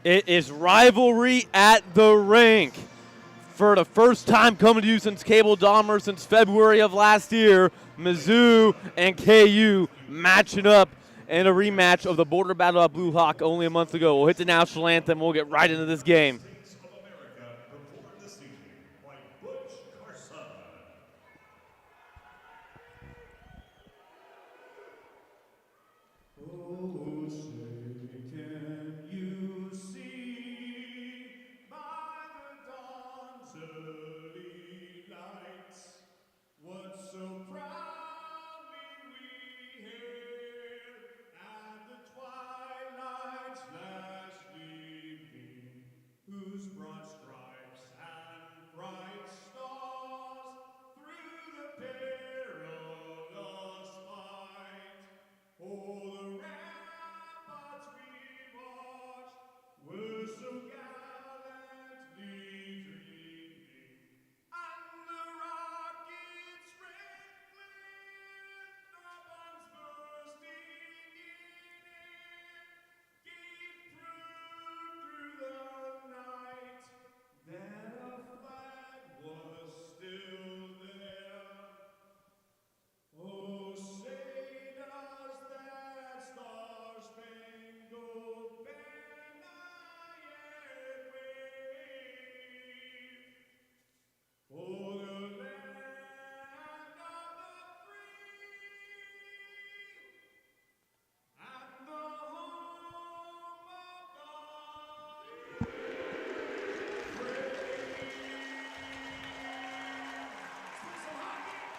It is rivalry at the rink. For the first time coming to you since Cable Dahmer, since February of last year, Mizzou and KU matching up in a rematch of the Border Battle at Blue Hawk only a month ago. We'll hit the national anthem. We'll get right into this game.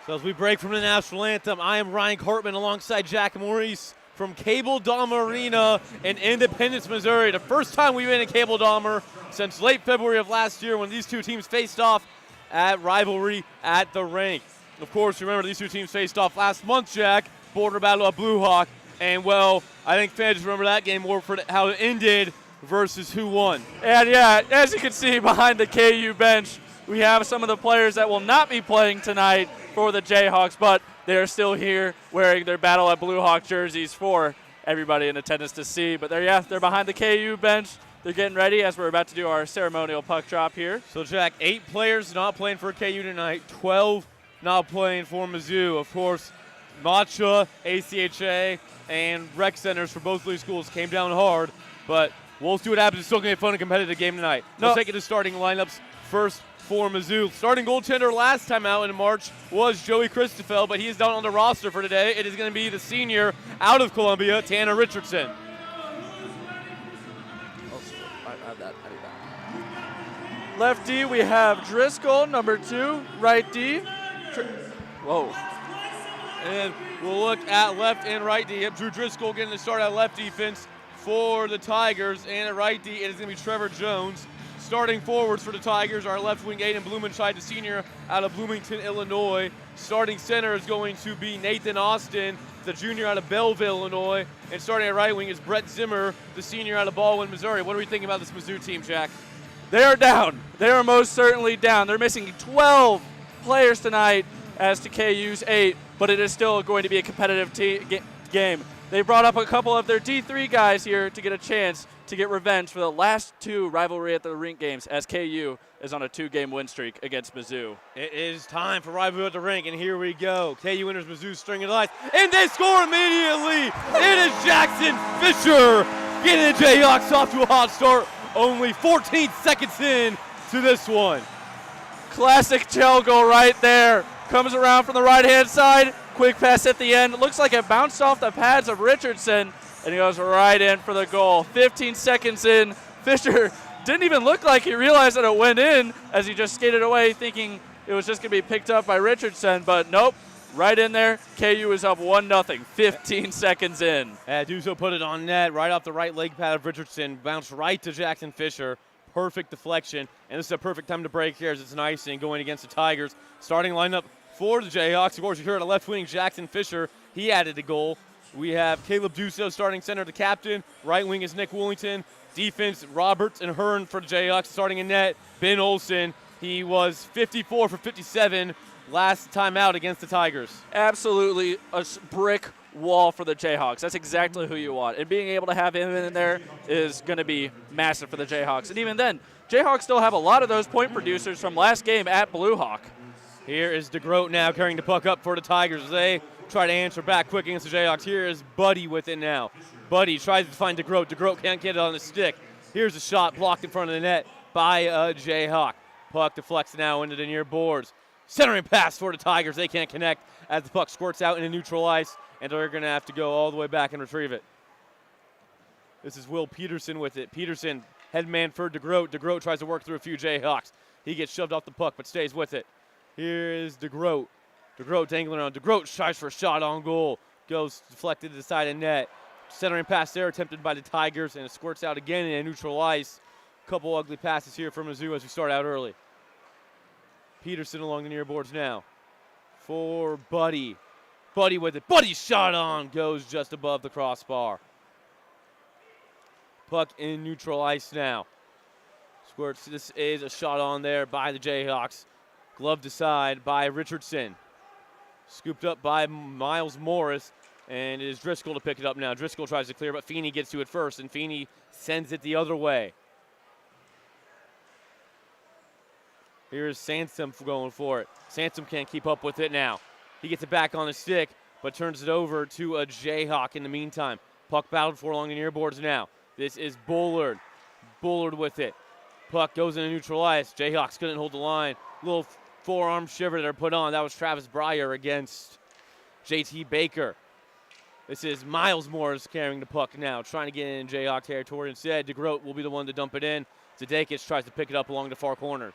So as we break from the national anthem, I am Ryan Cartman alongside Jack Maurice from Cable Dahmer Arena in Independence, Missouri. The first time we've been in Cable Dahmer since late February of last year when these two teams faced off at rivalry at the rink. Of course, remember these two teams faced off last month, Jack, Border Battle at Blue Hawk. And, well, I think fans remember that game more for how it ended versus who won. And, yeah, as you can see behind the KU bench, we have some of the players that will not be playing tonight for the Jayhawks, but they are still here wearing their Battle at Blue Hawk jerseys for everybody in attendance to see. But they're behind the KU bench. They're getting ready as we're about to do our ceremonial puck drop here. So, Jack, 8 players not playing for KU tonight, 12 not playing for Mizzou. Of course, Matcha, ACHA, and rec centers for both of these schools came down hard, but we'll see what happens. It's still going to be a fun and competitive game tonight. Let's take it to starting lineups first. For Mizzou. Starting goaltender last time out in March was Joey Christoffel, but he is down on the roster for today. It is going to be the senior out of Columbia, Tanner Richardson. Left D, we have Driscoll, number 2. Right D. Whoa. And we'll look at left and right D. Drew Driscoll getting the start at left defense for the Tigers. And at right D, it is going to be Trevor Jones. Starting forwards for the Tigers, our left wing Aiden Blumenscheid, the senior out of Bloomington, Illinois. Starting center is going to be Nathan Austin, the junior out of Belleville, Illinois. And starting at right wing is Brett Zimmer, the senior out of Baldwin, Missouri. What are we thinking about this Mizzou team, Jack? They are down. They are most certainly down. They're missing 12 players tonight as to KU's 8, but it is still going to be a competitive game. They brought up a couple of their D3 guys here to get a chance to get revenge for the last 2 rivalry at the rink games as KU is on a 2-game win streak against Mizzou. It is time for rivalry at the rink, and here we go. KU enters Mizzou's string of lights, and they score immediately. It is Jackson Fisher getting the Jayhawks off to a hot start. Only 14 seconds in to this one. Classic gel goal right there. Comes around from the right-hand side. Quick pass at the end. It looks like it bounced off the pads of Richardson, and he goes right in for the goal. 15 seconds in. Fisher didn't even look like he realized that it went in as he just skated away thinking it was just going to be picked up by Richardson, but nope. Right in there. KU is up 1-0, 15 seconds in. Duso put it on net right off the right leg pad of Richardson. Bounced right to Jackson Fisher. Perfect deflection. And this is a perfect time to break here as it's an icing going against the Tigers. Starting lineup for the Jayhawks. Of course, you heard a left wing, Jackson Fisher. He added a goal. We have Caleb Duso starting center, the captain. Right wing is Nick Woollington. Defense, Roberts and Hearn for the Jayhawks. Starting in net, Ben Olsen. He was 54 for 57 last time out against the Tigers. Absolutely a brick wall for the Jayhawks. That's exactly who you want. And being able to have him in there is going to be massive for the Jayhawks. And even then, Jayhawks still have a lot of those point producers from last game at Blue Hawk. Here is DeGroat now carrying the puck up for the Tigers. They try to answer back quick against the Jayhawks. Here is Buddy with it now. Buddy tries to find DeGroat. DeGroat can't get it on the stick. Here's a shot blocked in front of the net by a Jayhawk. Puck deflects now into the near boards. Centering pass for the Tigers. They can't connect as the puck squirts out into neutral ice, and they're going to have to go all the way back and retrieve it. This is Will Peterson with it. Peterson, head man for DeGroat. DeGroat tries to work through a few Jayhawks. He gets shoved off the puck but stays with it. Here is DeGroat. DeGroat dangling around. DeGroat tries for a shot on goal. Goes deflected to the side of net. Centering pass there attempted by the Tigers, and it squirts out again in neutral ice. Couple ugly passes here from Mizzou as we start out early. Peterson along the near boards now for Buddy. Buddy with it. Buddy shot on. Goes just above the crossbar. Puck in neutral ice now. Squirts. This is a shot on there by the Jayhawks. Gloved aside by Richardson. Scooped up by Miles Morris. And it is Driscoll to pick it up now. Driscoll tries to clear, but Feeney gets to it first, and Feeney sends it the other way. Here's Sansom going for it. Sansom can't keep up with it now. He gets it back on the stick, but turns it over to a Jayhawk in the meantime. Puck battled for along the near boards now. This is Bullard. Bullard with it. Puck goes into neutral ice. Jayhawks couldn't hold the line. Little forearm shiver they're put on. That was Travis Breyer against JT Baker. This is Miles Morris carrying the puck now, trying to get in Jayhawk territory. Instead, DeGroat will be the one to dump it in. Zadakis tries to pick it up along the far corner.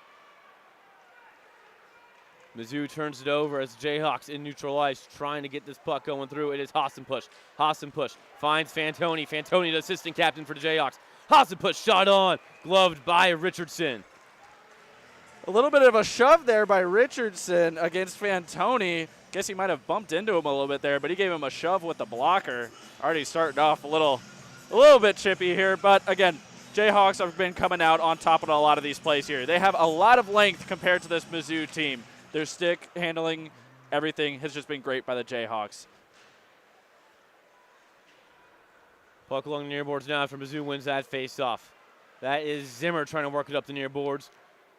Mizzou turns it over as Jayhawks in neutral ice, trying to get this puck going through. It is Hassenpush. Hassenpush finds Fantoni. Fantoni, the assistant captain for the Jayhawks. Hassenpush shot on, gloved by Richardson. A little bit of a shove there by Richardson against Fantoni. Guess he might have bumped into him a little bit there, but he gave him a shove with the blocker. Already starting off a little bit chippy here, but again, Jayhawks have been coming out on top of a lot of these plays here. They have a lot of length compared to this Mizzou team. Their stick handling, everything has just been great by the Jayhawks. Puck along the near boards now after Mizzou wins that face-off. That is Zimmer trying to work it up the near boards.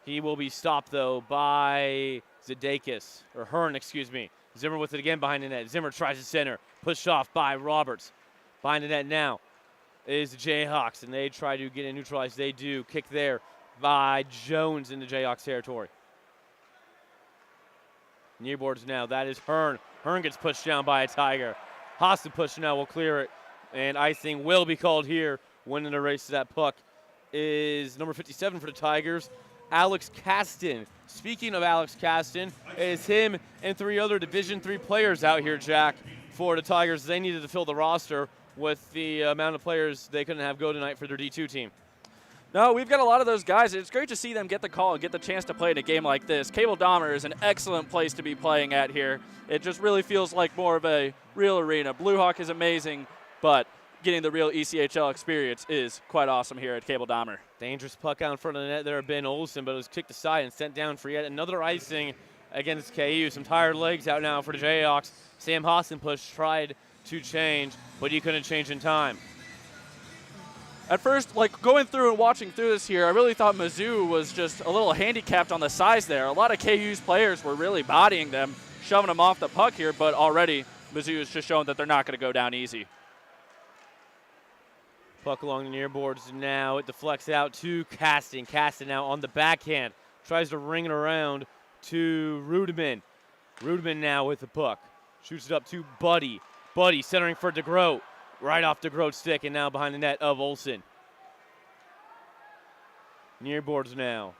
He will be stopped, though, by Zadakis, or Hearn, excuse me. Zimmer with it again behind the net. Zimmer tries to center. Pushed off by Roberts. Behind the net now is the Jayhawks, and they try to get in neutralized. They do. Kick there by Jones in the Jayhawks territory. Near boards now. That is Hearn. Hearn gets pushed down by a Tiger. Hassenpush now will clear it, and icing will be called here. Winning the race to that puck is number 57 for the Tigers, Alex Caston. Speaking of Alex Caston, it's him and 3 other Division III players out here, Jack, for the Tigers. They needed to fill the roster with the amount of players they couldn't have go tonight for their D2 team. No, we've got a lot of those guys. It's great to see them get the call and get the chance to play in a game like this. Cable Dahmer is an excellent place to be playing at here. It just really feels like more of a real arena. Blue Hawk is amazing, but getting the real ECHL experience is quite awesome here at Cable Dahmer. Dangerous puck out in front of the net there, Ben Olsen, but it was kicked aside and sent down for yet another icing against KU. Some tired legs out now for the Jayhawks. Sam Hassenpush tried to change, but he couldn't change in time. At first, like going through and watching through this here, I really thought Mizzou was just a little handicapped on the size there. A lot of KU's players were really bodying them, shoving them off the puck here, but already Mizzou is just showing that they're not going to go down easy. Puck along the near boards now. It deflects out to Caston. Caston now on the backhand. Tries to ring it around to Rudeman. Rudeman now with the puck. Shoots it up to Buddy. Buddy centering for DeGroat. Right off DeGroat's stick and now behind the net of Olsen. Near boards now.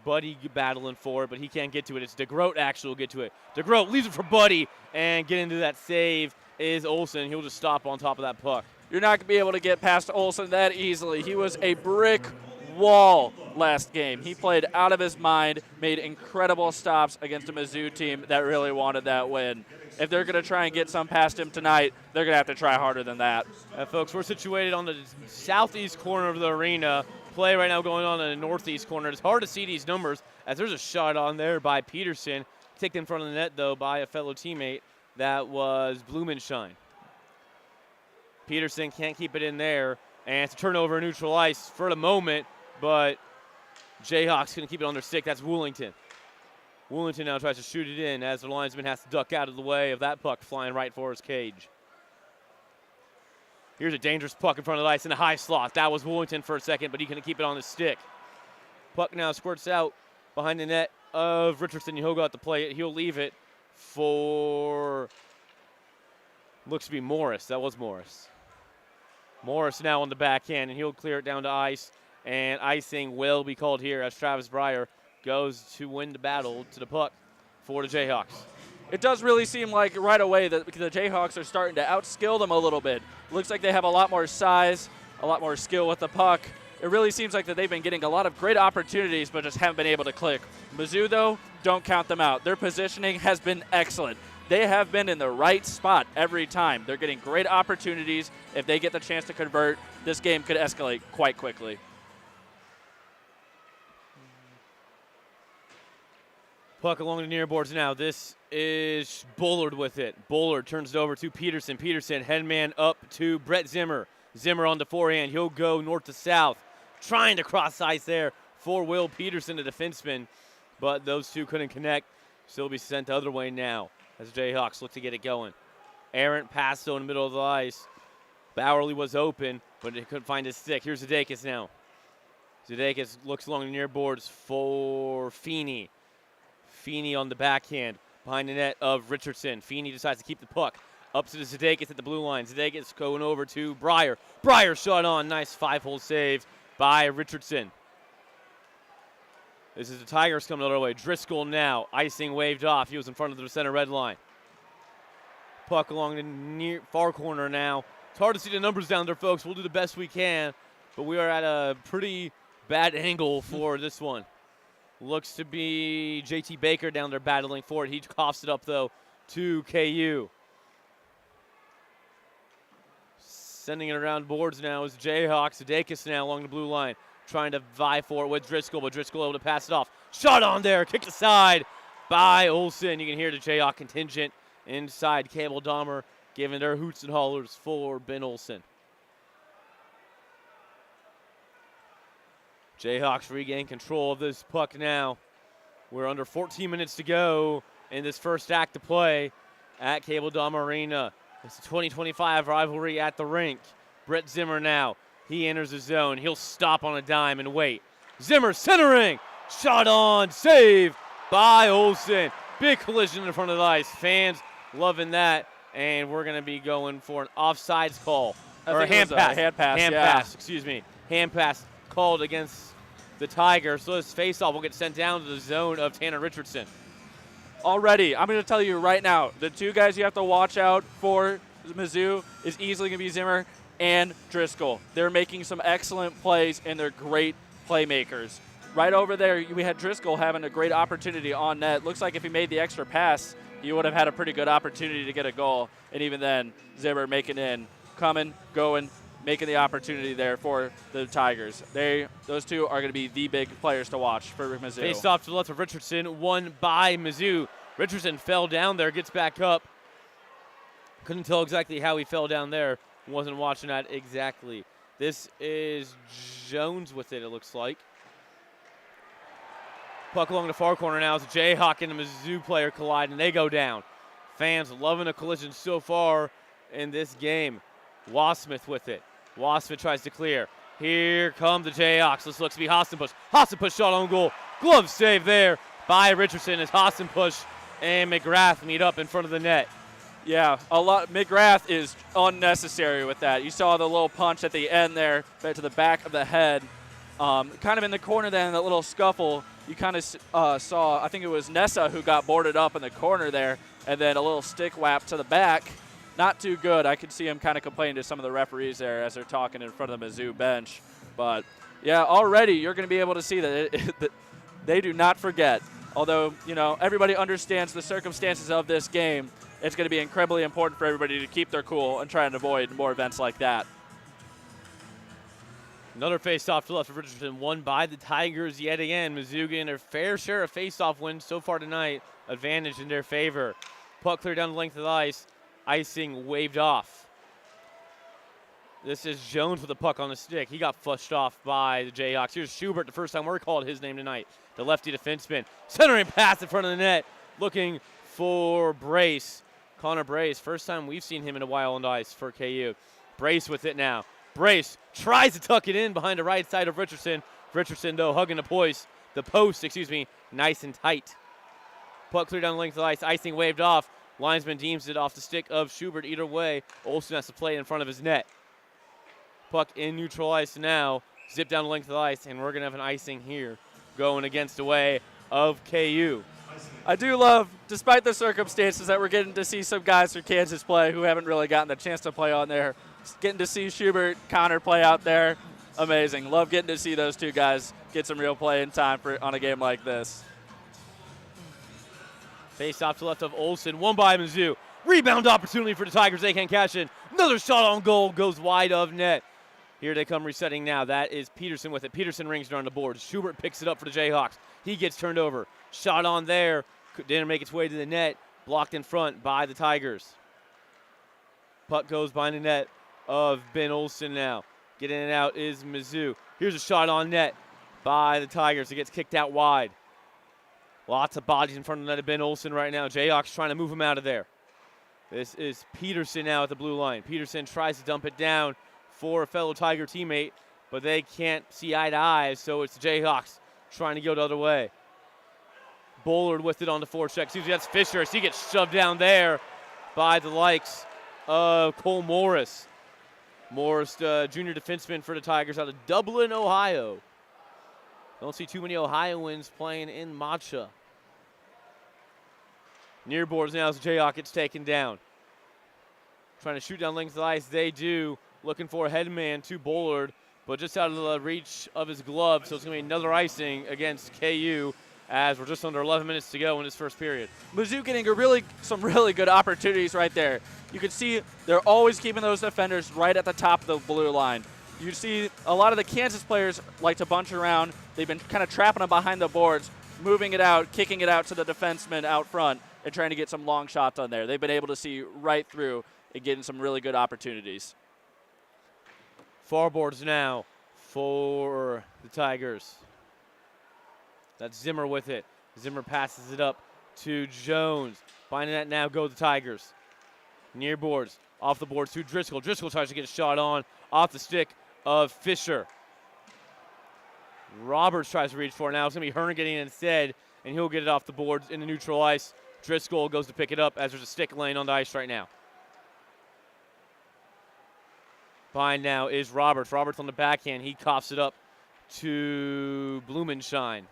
Buddy battling for it, but he can't get to it. It's DeGroat actually will get to it. DeGroat leaves it for Buddy, and get into that save is Olsen. He'll just stop on top of that puck. You're not going to be able to get past Olsen that easily. He was a brick wall last game. He played out of his mind, made incredible stops against a Mizzou team that really wanted that win. If they're going to try and get some past him tonight, they're going to have to try harder than that. Folks, we're situated on the southeast corner of the arena. Play right now going on in the northeast corner. It's hard to see these numbers as there's a shot on there by Peterson. Kicked in front of the net, though, by a fellow teammate. That was Blumenschein. Peterson can't keep it in there, and it's a turnover in neutral ice for the moment, but Jayhawks going to keep it on their stick. That's Woolington. Woolington now tries to shoot it in as the linesman has to duck out of the way of that puck flying right for his cage. Here's a dangerous puck in front of the ice in the high slot. That was Woolington for a second, but he couldn't keep it on his stick. Puck now squirts out behind the net of Richardson. He'll go out to play it. He'll leave it for, looks to be Morris. That was Morris. Morris now on the backhand, and he'll clear it down to ice. And icing will be called here as Travis Breyer goes to win the battle to the puck for the Jayhawks. It does really seem like right away that the Jayhawks are starting to outskill them a little bit. Looks like they have a lot more size, a lot more skill with the puck. It really seems like that they've been getting a lot of great opportunities but just haven't been able to click. Mizzou, though, don't count them out. Their positioning has been excellent. They have been in the right spot every time. They're getting great opportunities. If they get the chance to convert, this game could escalate quite quickly. Puck along the near boards now. This is Bullard with it. Bullard turns it over to Peterson. Peterson, headman up to Brett Zimmer. Zimmer on the forehand. He'll go north to south, trying to cross ice there for Will Peterson, the defenseman. But those two couldn't connect. Still be sent the other way now as the Jayhawks look to get it going. Errant passed in the middle of the ice. Bowerly was open, but he couldn't find his stick. Here's Zdeikis now. Zdeikis looks along the near boards for Feeney. Feeney on the backhand behind the net of Richardson. Feeney decides to keep the puck up to the Zdeikis at the blue line. Zdeikis going over to Breyer. Breyer shot on. Nice 5-hole save by Richardson. This is the Tigers coming the other way. Driscoll now. Icing waved off. He was in front of the center red line. Puck along the near far corner now. It's hard to see the numbers down there, folks. We'll do the best we can, but we are at a pretty bad angle for this one. Looks to be JT Baker down there battling for it. He coughs it up, though, to KU. Sending it around boards now is Jayhawks. Zdeikis now along the blue line, trying to vie for it with Driscoll, but Driscoll able to pass it off. Shot on there, kicked aside by Olsen. You can hear the Jayhawk contingent inside Cable Dahmer giving their hoots and hollers for Ben Olsen. Jayhawks regain control of this puck now. We're under 14 minutes to go in this first act of play at Cable Dahmer Arena. It's the 2025 rivalry at the rink. Brett Zimmer now. He enters the zone. He'll stop on a dime and wait. Zimmer centering. Shot on. Save by Olsen. Big collision in front of the ice. Fans loving that. And we're going to be going for an offsides call. Or a hand pass. Hand pass. Hand pass. Excuse me. Hand pass called against the Tigers. So this face-off will get sent down to the zone of Tanner Richardson. Already, I'm going to tell you right now, the two guys you have to watch out for Mizzou is easily going to be Zimmer and Driscoll. They're making some excellent plays, and they're great playmakers. Right over there, we had Driscoll having a great opportunity on net. Looks like if he made the extra pass, he would have had a pretty good opportunity to get a goal. And even then, Zimmer making in, coming, going, making the opportunity there for the Tigers. Those two are going to be the big players to watch for Mizzou. Faced off to the left of Richardson, won by Mizzou. Richardson fell down there, gets back up. Couldn't tell exactly how he fell down there. Wasn't watching that exactly. This is Jones with it looks like. Puck along the far corner now as a Jayhawk and a Mizzou player collide, and they go down. Fans loving the collision so far in this game. Wasmith with it. Wasmith tries to clear. Here come the Jayhawks. This looks to be Hasenpush. Hasenpush shot on goal. Glove save there by Richardson as Hasenpush and McGrath meet up in front of the net. Yeah, McGrath is unnecessary with that. You saw the little punch at the end there, right to the back of the head. Kind of in the corner then, that little scuffle. You kind of saw, I think it was Nessa who got boarded up in the corner there, and then a little stick whap to the back. Not too good. I could see him kind of complaining to some of the referees there as they're talking in front of the Mizzou bench. But, yeah, already you're going to be able to see that they do not forget. Although, you know, everybody understands the circumstances of this game, it's going to be incredibly important for everybody to keep their cool and try and avoid more events like that. Another face-off to left of Richardson, won by the Tigers yet again. Mizzou getting their fair share of face-off wins so far tonight. Advantage in their favor. Puck cleared down the length of the ice. Icing waved off. This is Jones with the puck on the stick. He got flushed off by the Jayhawks. Here's Schubert, the first time we're called his name tonight. The lefty defenseman. Centering pass in front of the net. Looking for Brace. Connor Brace. First time we've seen him in a while on the ice for KU. Brace with it now. Brace tries to tuck it in behind the right side of Richardson. Richardson, though, hugging the post. Nice and tight. Puck clear down the length of the ice. Icing waved off. Linesman deems it off the stick of Schubert. Either way, Olsen has to play in front of his net. Puck in neutral ice now. Zip down the length of the ice, and we're going to have an icing here going against the way of KU. I do love, despite the circumstances, that we're getting to see some guys from Kansas play who haven't really gotten the chance to play on there. Getting to see Schubert, Connor play out there. Amazing. Love getting to see those two guys get some real play in time on a game like this. Face off to the left of Olsen. One by Mizzou. Rebound opportunity for the Tigers. They can't cash in. Another shot on goal goes wide of net. Here they come resetting now. That is Peterson with it. Peterson rings down the board. Schubert picks it up for the Jayhawks. He gets turned over. Shot on there. Didn't make its way to the net. Blocked in front by the Tigers. Puck goes behind the net of Ben Olsen now. Getting it out is Mizzou. Here's a shot on net by the Tigers. It gets kicked out wide. Lots of bodies in front of the net of Ben Olsen right now. Jayhawks trying to move him out of there. This is Peterson now at the blue line. Peterson tries to dump it down for a fellow Tiger teammate, but they can't see eye to eye, so it's the Jayhawks trying to go the other way. Bullard with it on the forecheck. Excuse me, that's Fisher. So he gets shoved down there by the likes of Cole Morris. Morris, junior defenseman for the Tigers out of Dublin, Ohio. Don't see too many Ohioans playing in Matcha. Near boards now as the Jayhawk gets taken down. Trying to shoot down length of the ice. They do. Looking for a headman to Bullard, but just out of the reach of his glove. So it's going to be another icing against KU as we're just under 11 minutes to go in this first period. Mizzou getting some really good opportunities right there. You can see they're always keeping those defenders right at the top of the blue line. You see a lot of the Kansas players like to bunch around. They've been kind of trapping them behind the boards, moving it out, kicking it out to the defenseman out front, and trying to get some long shots on there. They've been able to see right through and getting some really good opportunities. Far boards now for the Tigers. That's Zimmer with it. Zimmer passes it up to Jones. Finding that now go the Tigers. Near boards, off the boards to Driscoll. Driscoll tries to get a shot on off the stick of Fisher. Roberts tries to reach for it now. It's going to be Hearn getting it instead, and he'll get it off the boards in the neutral ice. Driscoll goes to pick it up as there's a stick laying on the ice right now. Behind now is Roberts. Roberts on the backhand. He coughs it up to Blumenshine.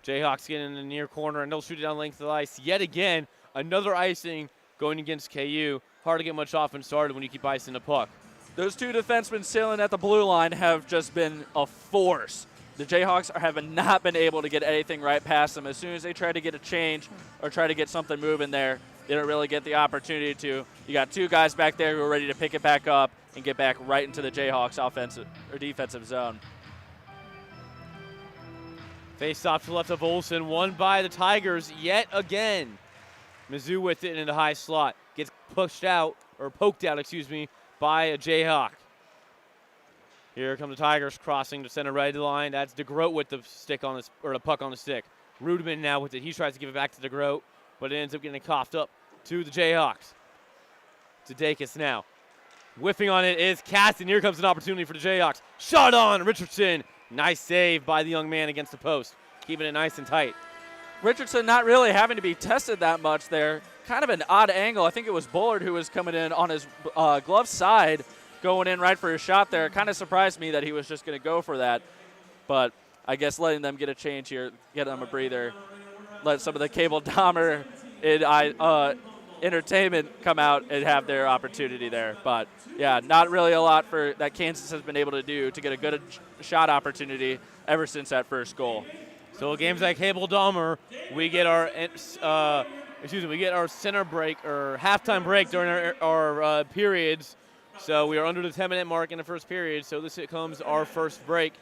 Jayhawks get in the near corner, and they'll shoot it down the length of the ice. Yet again, another icing going against KU. Hard to get much offense started when you keep icing the puck. Those two defensemen sailing at the blue line have just been a force. The Jayhawks have not been able to get anything right past them. As soon as they try to get a change or try to get something moving there, they don't really get the opportunity to. You got two guys back there who are ready to pick it back up and get back right into the Jayhawks offensive or defensive zone. Face off to the left of Olsen, won by the Tigers yet again. Mizzou with it in the high slot. Gets poked out, by a Jayhawk. Here come the Tigers crossing the center right line. That's DeGroat with the stick on his, or the puck on the stick. Rudeman now with it. He tries to give it back to DeGroat, but it ends up getting coughed up to the Jayhawks. Zedakis now. Whiffing on it is Caston. Here comes an opportunity for the Jayhawks. Shot on Richardson. Nice save by the young man against the post. Keeping it nice and tight. Richardson not really having to be tested that much there. Kind of an odd angle. I think it was Bullard who was coming in on his glove side, going in right for his shot there. Kind of surprised me that he was just going to go for that. But I guess letting them get a change here, get them a breather, let some of the Cable Dahmer entertainment come out and have their opportunity there. But, yeah, not really a lot for that Kansas has been able to do to get a good shot opportunity ever since that first goal. So games like Cable Dahmer, we get our center break or halftime break during our periods. So we are under the 10-minute mark in the first period. So this comes our first break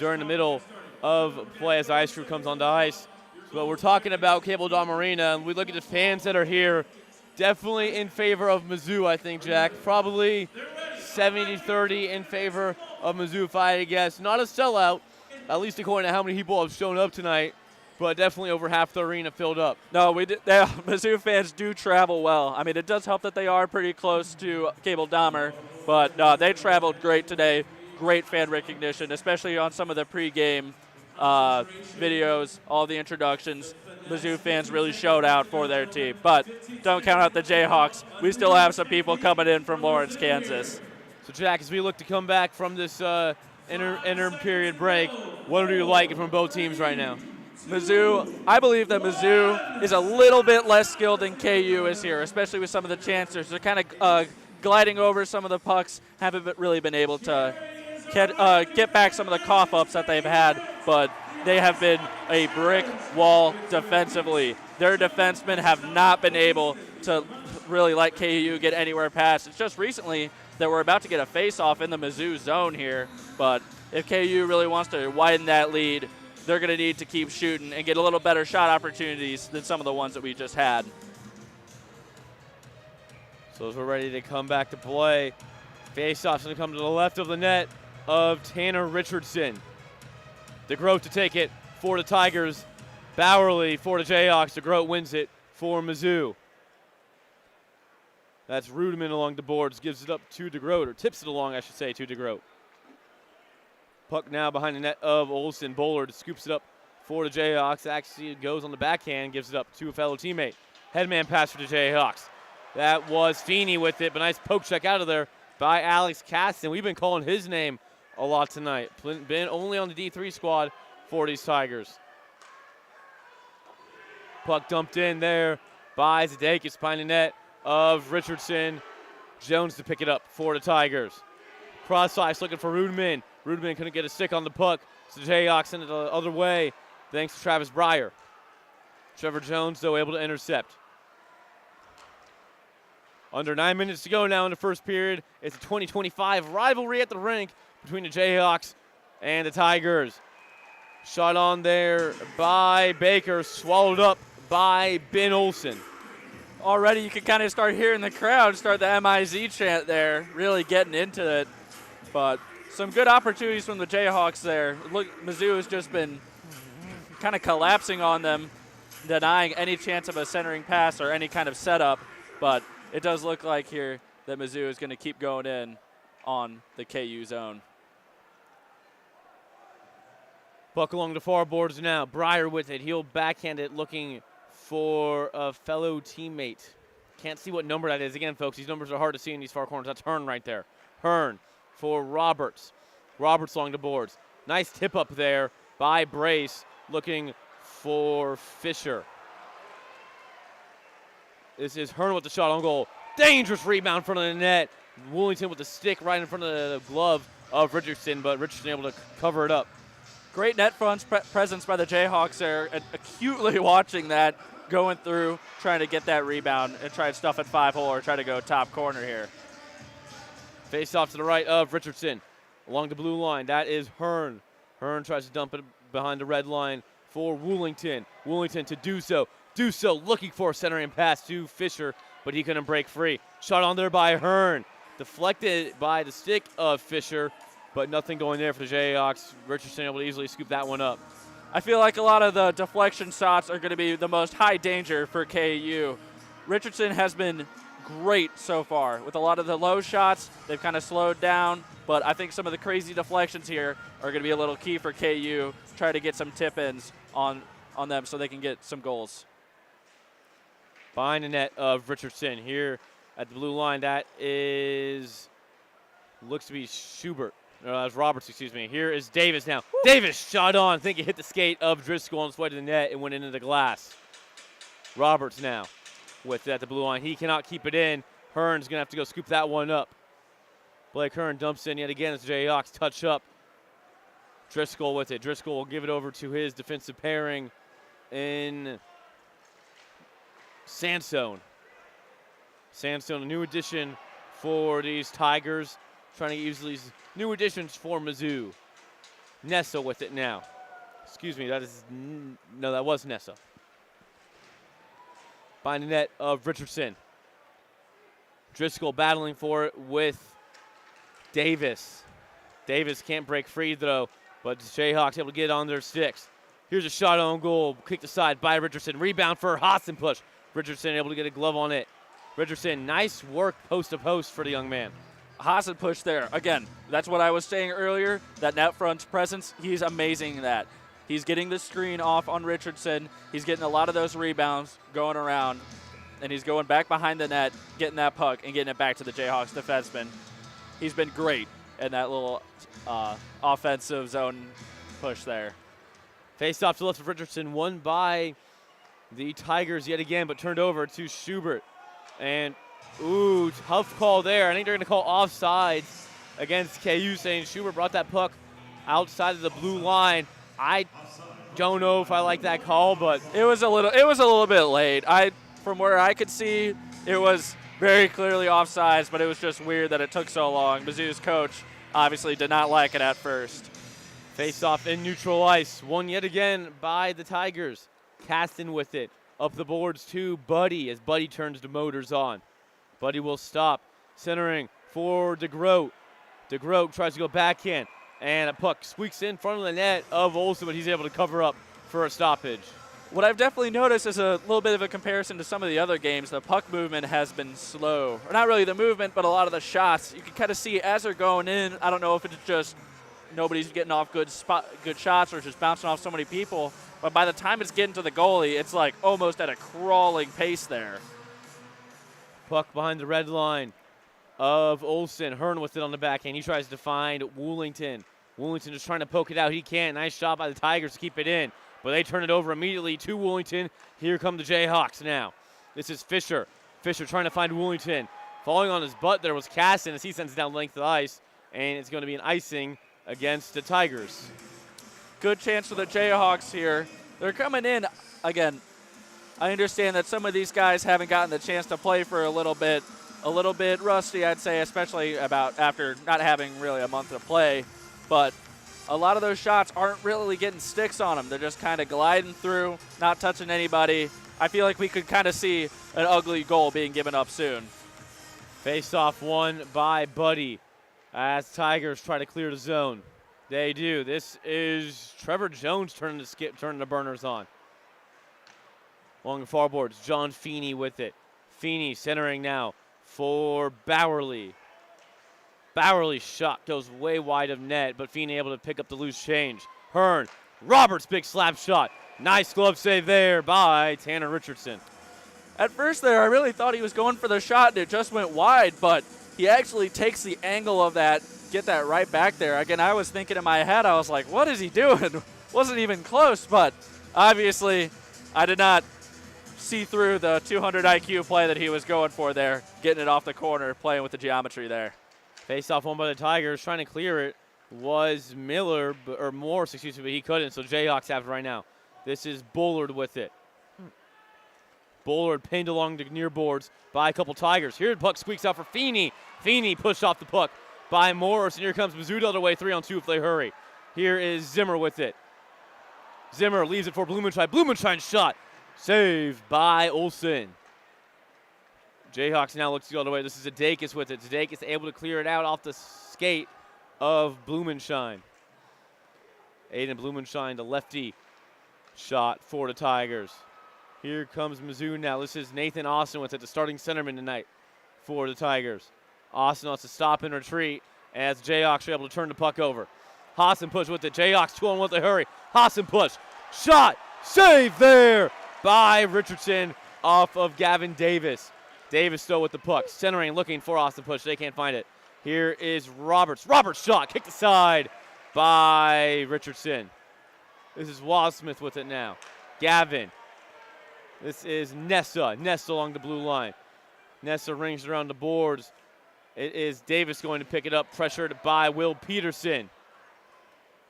during the middle of play as the ice crew comes on the ice. But we're talking about Cable Dahmer Arena, and we look at the fans that are here. definitely in favor of Mizzou, I think, Jack. Probably 70-30 in favor of Mizzou, if I had to guess. Not a sellout, at least according to how many people have shown up tonight, but definitely over half the arena filled up. No, Mizzou fans do travel well. I mean, it does help that they are pretty close to Cable Dahmer, but no, they traveled great today. Great fan recognition, especially on some of the pregame videos, all the introductions. Mizzou fans really showed out for their team. But don't count out the Jayhawks. We still have some people coming in from Lawrence, Kansas. So, Jack, as we look to come back from this interim period break, what do you like from both teams right now? Mizzou, I believe that Mizzou is a little bit less skilled than KU is here, especially with some of the chancers. They're kind of gliding over some of the pucks, haven't really been able to get back some of the cough-ups that they've had, but they have been a brick wall defensively. Their defensemen have not been able to really let KU get anywhere past. It's just recently that we're about to get a face-off in the Mizzou zone here, but if KU really wants to widen that lead, they're going to need to keep shooting and get a little better shot opportunities than some of the ones that we just had. So as we're ready to come back to play, face-off's going to come to the left of the net of Tanner Richardson. DeGroat to take it for the Tigers. Bowerly for the Jayhawks. DeGroat wins it for Mizzou. That's Rudeman along the boards, gives it up to DeGroat, or tips it along, I should say, to DeGroat. Puck now behind the net of Olsen. Bullard scoops it up for the Jayhawks. Actually goes on the backhand, gives it up to a fellow teammate. Headman pass for the Jayhawks. That was Feeney with it, but nice poke check out of there by Alex Caston. We've been calling his name a lot tonight. Been only on the D3 squad for these Tigers. Puck dumped in there by Zadakis behind the net of Richardson. Jones to pick it up for the Tigers. Cross ice looking for Rudeman. Rudeman couldn't get a stick on the puck, so the Jayhawks send it the other way thanks to Travis Breyer. Trevor Jones, though, able to intercept. Under 9 minutes to go now in the first period. It's a 20-25 rivalry at the rink between the Jayhawks and the Tigers. Shot on there by Baker, swallowed up by Ben Olsen. Already you can kind of start hearing the crowd start the MIZ chant there, really getting into it. But some good opportunities from the Jayhawks there. Look, Mizzou has just been kind of collapsing on them, denying any chance of a centering pass or any kind of setup. But it does look like here that Mizzou is going to keep going in on the KU zone. Puck along the far boards now. Breyer with it. He'll backhand it looking for a fellow teammate. Can't see what number that is. Again, folks, these numbers are hard to see in these far corners. That's Hearn right there. Hearn for Roberts. Roberts along the boards. Nice tip up there by Brace looking for Fisher. This is Hearn with the shot on goal. Dangerous rebound in front of the net. Woolington with the stick right in front of the glove of Richardson, but Richardson able to cover it up. Great net front presence by the Jayhawks there, acutely watching that, going through, trying to get that rebound and try and stuff it 5-hole or try to go top corner here. Face off to the right of Richardson. Along the blue line, that is Hearn. Hearn tries to dump it behind the red line for Woolington. Woolington to do so. Do so looking for a centering pass to Fisher, but he couldn't break free. Shot on there by Hearn. Deflected by the stick of Fisher, but nothing going there for the Jayhawks. Richardson able to easily scoop that one up. I feel like a lot of the deflection shots are going to be the most high danger for KU. Richardson has been great so far. With a lot of the low shots, they've kind of slowed down, but I think some of the crazy deflections here are going to be a little key for KU. Try to get some tip-ins on them so they can get some goals. Behind the net of Richardson here at the blue line. That is, looks to be Schubert. No, that's Roberts, excuse me. Here is Davis now. Woo. Davis shot on. I think it hit the skate of Driscoll on its way to the net and went into the glass. Roberts now with that, the blue line. He cannot keep it in. Hearn's going to have to go scoop that one up. Blake Hearn dumps in yet again as the Jayhawks touch up. Driscoll with it. Driscoll will give it over to his defensive pairing in Sandstone. Sandstone, a new addition for these Tigers. Trying to use these new additions for Mizzou. Nessa with it now. Excuse me, that was Nessa. Behind the net of Richardson. Driscoll battling for it with Davis. Davis can't break free, though, but the Jayhawks able to get on their sticks. Here's a shot on goal, kicked aside by Richardson. Rebound for Hassan push. Richardson able to get a glove on it. Richardson, nice work post to post for the young man. Hassan push there. Again, that's what I was saying earlier, that net front presence, he's amazing at that. He's getting the screen off on Richardson. He's getting a lot of those rebounds going around, and he's going back behind the net, getting that puck and getting it back to the Jayhawks defenseman. He's been great in that little offensive zone push there. Face off to the left of Richardson, won by the Tigers yet again, but turned over to Schubert. And, ooh, tough call there. I think they're going to call offside against KU, saying Schubert brought that puck outside of the blue line. I don't know if I like that call, but it was a little bit late. From where I could see, it was very clearly offsides, but it was just weird that it took so long. Mizzou's coach obviously did not like it at first. Face off in neutral ice, won yet again by the Tigers. Caston with it, up the boards to Buddy as Buddy turns the motors on. Buddy will stop, centering for DeGroat. DeGroat tries to go backhand, and a puck squeaks in front of the net of Olsen, but he's able to cover up for a stoppage. What I've definitely noticed is a little bit of a comparison to some of the other games. The puck movement has been slow. Or not really the movement, but a lot of the shots. You can kind of see as they're going in. I don't know if it's just nobody's getting off good shots or just bouncing off so many people. But by the time it's getting to the goalie, it's like almost at a crawling pace there. Puck behind the red line of Olsen. Hearn with it on the backhand. He tries to find Woolington. Woolington just trying to poke it out. He can't. Nice shot by the Tigers to keep it in. But they turn it over immediately to Woolington. Here come the Jayhawks now. This is Fisher. Fisher trying to find Woolington. Falling on his butt there was Caston as he sends it down length of the ice. And it's going to be an icing against the Tigers. Good chance for the Jayhawks here. They're coming in. Again, I understand that some of these guys haven't gotten the chance to play for a little bit rusty, I'd say, especially about after not having really a month to play. But a lot of those shots aren't really getting sticks on them. They're just kind of gliding through, not touching anybody. I feel like we could kind of see an ugly goal being given up soon. Face-off won by Buddy as Tigers try to clear the zone. They do. This is Trevor Jones turning the burners on. Along the far boards, John Feeney with it. Feeney centering now for Bowerly. Bowerly's shot goes way wide of net, but Feeney able to pick up the loose change. Hearn, Roberts' big slap shot. Nice glove save there by Tanner Richardson. At first there, I really thought he was going for the shot, and it just went wide, but he actually takes the angle of that, get that right back there. Again, I was thinking in my head, I was like, what is he doing? Wasn't even close, but obviously I did not see through the 200 IQ play that he was going for there, getting it off the corner, playing with the geometry there. Face-off won by the Tigers. Trying to clear it was Morse, but he couldn't, so Jayhawks have it right now. This is Bullard with it. Bullard pinned along the near boards by a couple Tigers. Here the puck squeaks out for Feeney. Feeney pushed off the puck by Morris, and here comes Mizzou the other way, 3-on-2 if they hurry. Here is Zimmer with it. Zimmer leaves it for Blumenschein. Blumenschein's shot. Saved by Olsen. Jayhawks now looks the other way. This is Zadakis with it. Zadakis able to clear it out off the skate of Blumenschein. Aiden Blumenschein, the lefty shot for the Tigers. Here comes Mizzou now. This is Nathan Austin with it, the starting centerman tonight for the Tigers. Austin wants to stop and retreat as Jayhawks are able to turn the puck over. Hassan push with it. Jayhawks 2-on-1 with a hurry. Hassan push. Shot. Save there by Richardson off of Gavin Davis. Davis still with the puck. Centering, looking for Austin push. They can't find it. Here is Roberts. Roberts shot. Kicked aside by Richardson. This is Wasmith with it now. Gavin. This is Nessa. Nessa along the blue line. Nessa rings around the boards. It is Davis going to pick it up, pressured by Will Peterson.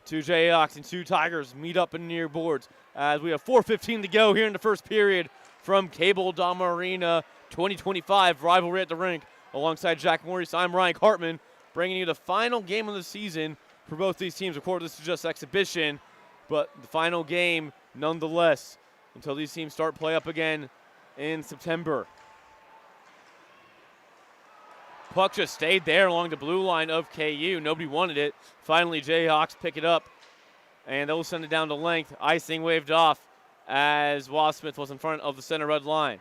Two Jayhawks and two Tigers meet up in near boards as we have 4:15 to go here in the first period from Cable Dom Arena 2025 rivalry at the rink. Alongside Jack Maurice, I'm Ryan Cartman, bringing you the final game of the season for both these teams. Of course, this is just exhibition, but the final game nonetheless until these teams start play up again in September. puck just stayed there along the blue line of KU. Nobody wanted it. Finally, Jayhawks pick it up, and they'll send it down to length. Icing waved off as Wasmith was in front of the center red line.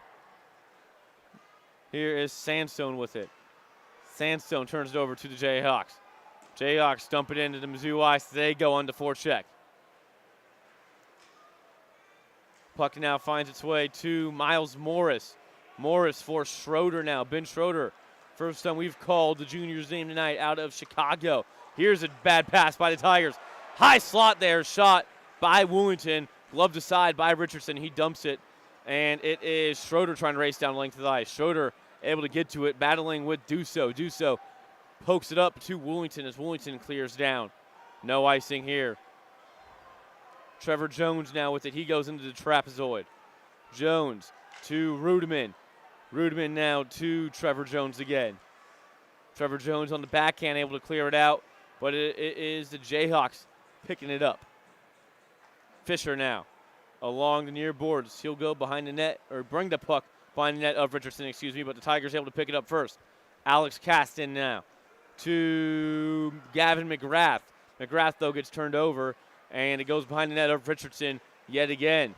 Here is Sandstone with it. Sandstone turns it over to the Jayhawks. Jayhawks dump it into the Mizzou ice. They go on to forecheck. Puck now finds its way to Miles Morris. Morris for Schroeder now. Ben Schroeder. First time we've called the junior's name tonight out of Chicago. Here's a bad pass by the Tigers. High slot there. Shot by Woolington. Gloved aside by Richardson. He dumps it. And it is Schroeder trying to race down the length of the ice. Schroeder able to get to it, battling with Duso. Duso pokes it up to Woolington as Woolington clears down. No icing here. Trevor Jones now with it. He goes into the trapezoid. Jones to Rudeman. Rudeman now to Trevor Jones again. Trevor Jones on the backhand able to clear it out, but it is the Jayhawks picking it up. Fisher now along the near boards. He'll go behind the net, or bring the puck behind the net of Richardson, but the Tigers able to pick it up first. Alex Caston now to Gavin McGrath. McGrath, though, gets turned over, and it goes behind the net of Richardson yet again.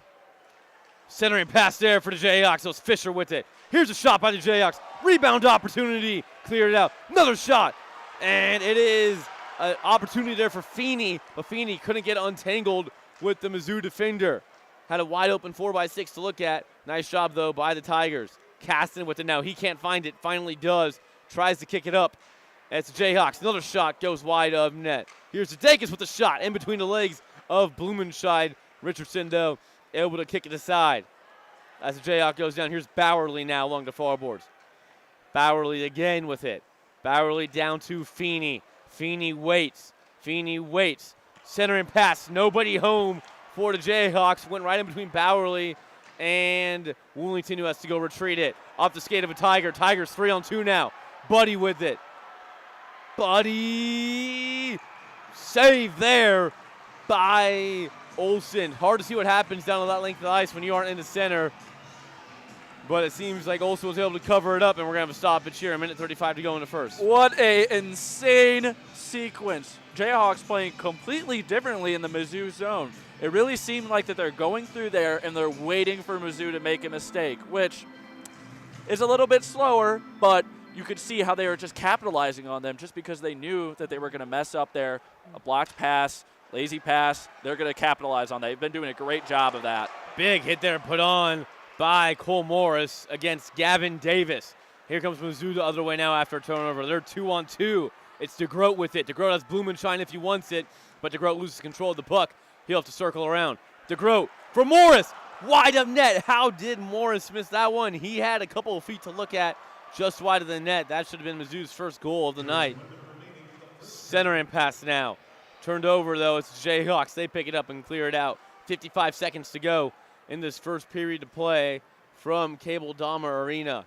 Centering pass there for the Jayhawks. So it's Fisher with it. Here's a shot by the Jayhawks. Rebound opportunity. Cleared it out. Another shot. And it is an opportunity there for Feeney, but Feeney couldn't get untangled with the Mizzou defender. Had a wide open 4x6 to look at. Nice job, though, by the Tigers. Caston with it now. He can't find it. Finally does. Tries to kick it up. It's the Jayhawks. Another shot goes wide of net. Here's Sudeikis with a shot in between the legs of Blumenscheid. Richardson, though, able to kick it aside. As the Jayhawk goes down, here's Bowerly now along the far boards. Bowerly again with it. Bowerly down to Feeney. Feeney waits. Feeney waits. Centering pass. Nobody home for the Jayhawks. Went right in between Bowerly and Woolington, who has to go retreat it. Off the skate of a Tiger. Tigers 3-on-2 now. Buddy with it. Buddy. Save there by Olsen. Hard to see what happens down on that length of the ice when you aren't in the center. But it seems like Olsen was able to cover it up, and we're going to have a stoppage here. A minute 35 to go in the first. What a insane sequence. Jayhawks playing completely differently in the Mizzou zone. It really seemed like that they're going through there, and they're waiting for Mizzou to make a mistake, which is a little bit slower, but you could see how they were just capitalizing on them just because they knew that they were going to mess up there. A blocked pass, lazy pass, they're going to capitalize on that. They've been doing a great job of that. Big hit there put on by Cole Morris against Gavin Davis. Here comes Mizzou the other way now after a turnover. They're 2-on-2. It's DeGroat with it. DeGroat has Blumenschein if he wants it, but DeGroat loses control of the puck. He'll have to circle around. DeGroat for Morris. Wide of net. How did Morris miss that one? He had a couple of feet to look at just wide of the net. That should have been Mizzou's first goal of the night. Centering pass now. Turned over, though. It's the Jayhawks. They pick it up and clear it out. 55 seconds to go in this first period to play from Cable Dahmer Arena.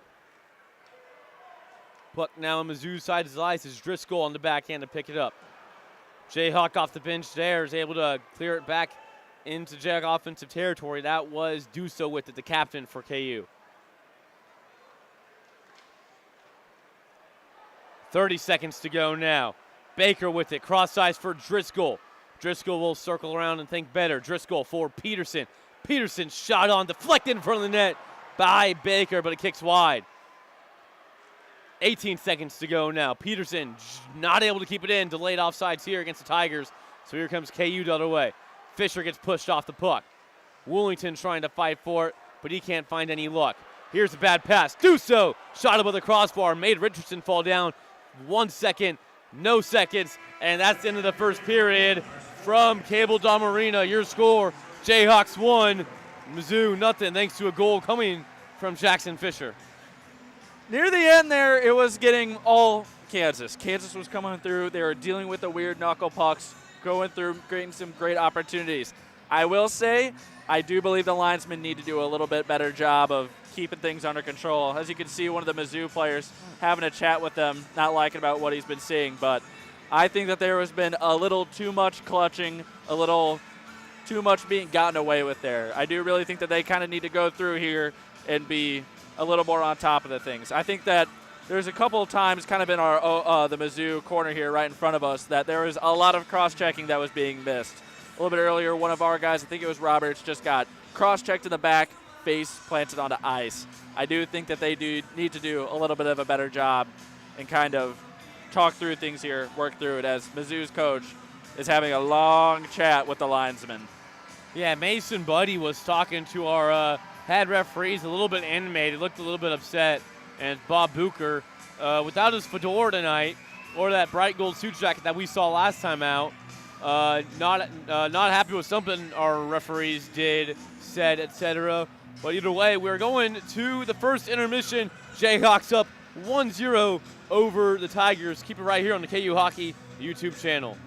Puck now on Mizzou's side of the ice is Driscoll on the backhand to pick it up. Jayhawk off the bench there is able to clear it back into Jayhawk offensive territory. That was Duso with it, the captain for KU. 30 seconds to go now. Baker with it, cross ice for Driscoll. Driscoll will circle around and think better. Driscoll for Peterson. Peterson shot on, deflected in front of the net by Baker, but it kicks wide. 18 seconds to go now. Peterson not able to keep it in. Delayed offsides here against the Tigers. So here comes KU the other way. Fisher gets pushed off the puck. Woolington trying to fight for it, but he can't find any luck. Here's a bad pass. Duso shot above the crossbar. Made Richardson fall down. 1 second. No seconds. And that's the end of the first period from Cable Dahmer Arena. Your score, Jayhawks 1, Mizzou nothing, thanks to a goal coming from Jackson Fisher. Near the end there, it was getting all Kansas. Kansas was coming through. They were dealing with the weird knuckle pucks, going through, creating some great opportunities. I will say, I do believe the linesmen need to do a little bit better job of keeping things under control. As you can see, one of the Mizzou players having a chat with them, not liking about what he's been seeing, but I think that there has been a little too much clutching, a little too much being gotten away with there. I do really think that they kind of need to go through here and be a little more on top of the things. I think that there's a couple of times kind of in our the Mizzou corner here right in front of us that there was a lot of cross-checking that was being missed. A little bit earlier, one of our guys, I think it was Roberts, just got cross-checked in the back, face planted onto ice. I do think that they do need to do a little bit of a better job and kind of talk through things here, work through it, as Mizzou's coach is having a long chat with the linesman. Yeah, Mason Buddy was talking to our head referees, a little bit animated, looked a little bit upset. And Bob Bucher, without his fedora tonight, or that bright gold suit jacket that we saw last time out, not happy with something our referees did, said, etc. But either way, we're going to the first intermission. Jayhawks up 1-0 over the Tigers. Keep it right here on the KU Hockey YouTube channel.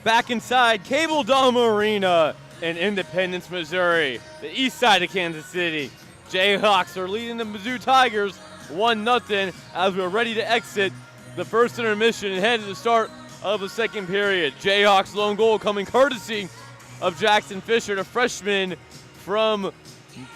back inside Cable Dome Arena in Independence, Missouri, the east side of Kansas City. Jayhawks are leading the Mizzou Tigers 1-0 as we're ready to exit the first intermission and head to the start of the second period. Jayhawks' lone goal coming courtesy of Jackson Fisher, the freshman from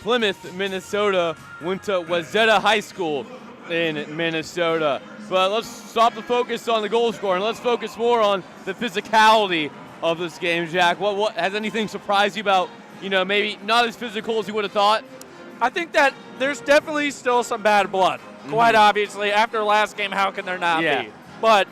Plymouth, Minnesota, went to Wayzata High School in Minnesota. But let's stop the focus on the goal scoring. Let's focus more on the physicality of this game, Jack. What has anything surprised you about, maybe not as physical as you would have thought? I think that there's definitely still some bad blood. Quite obviously, after last game, how can there not be? But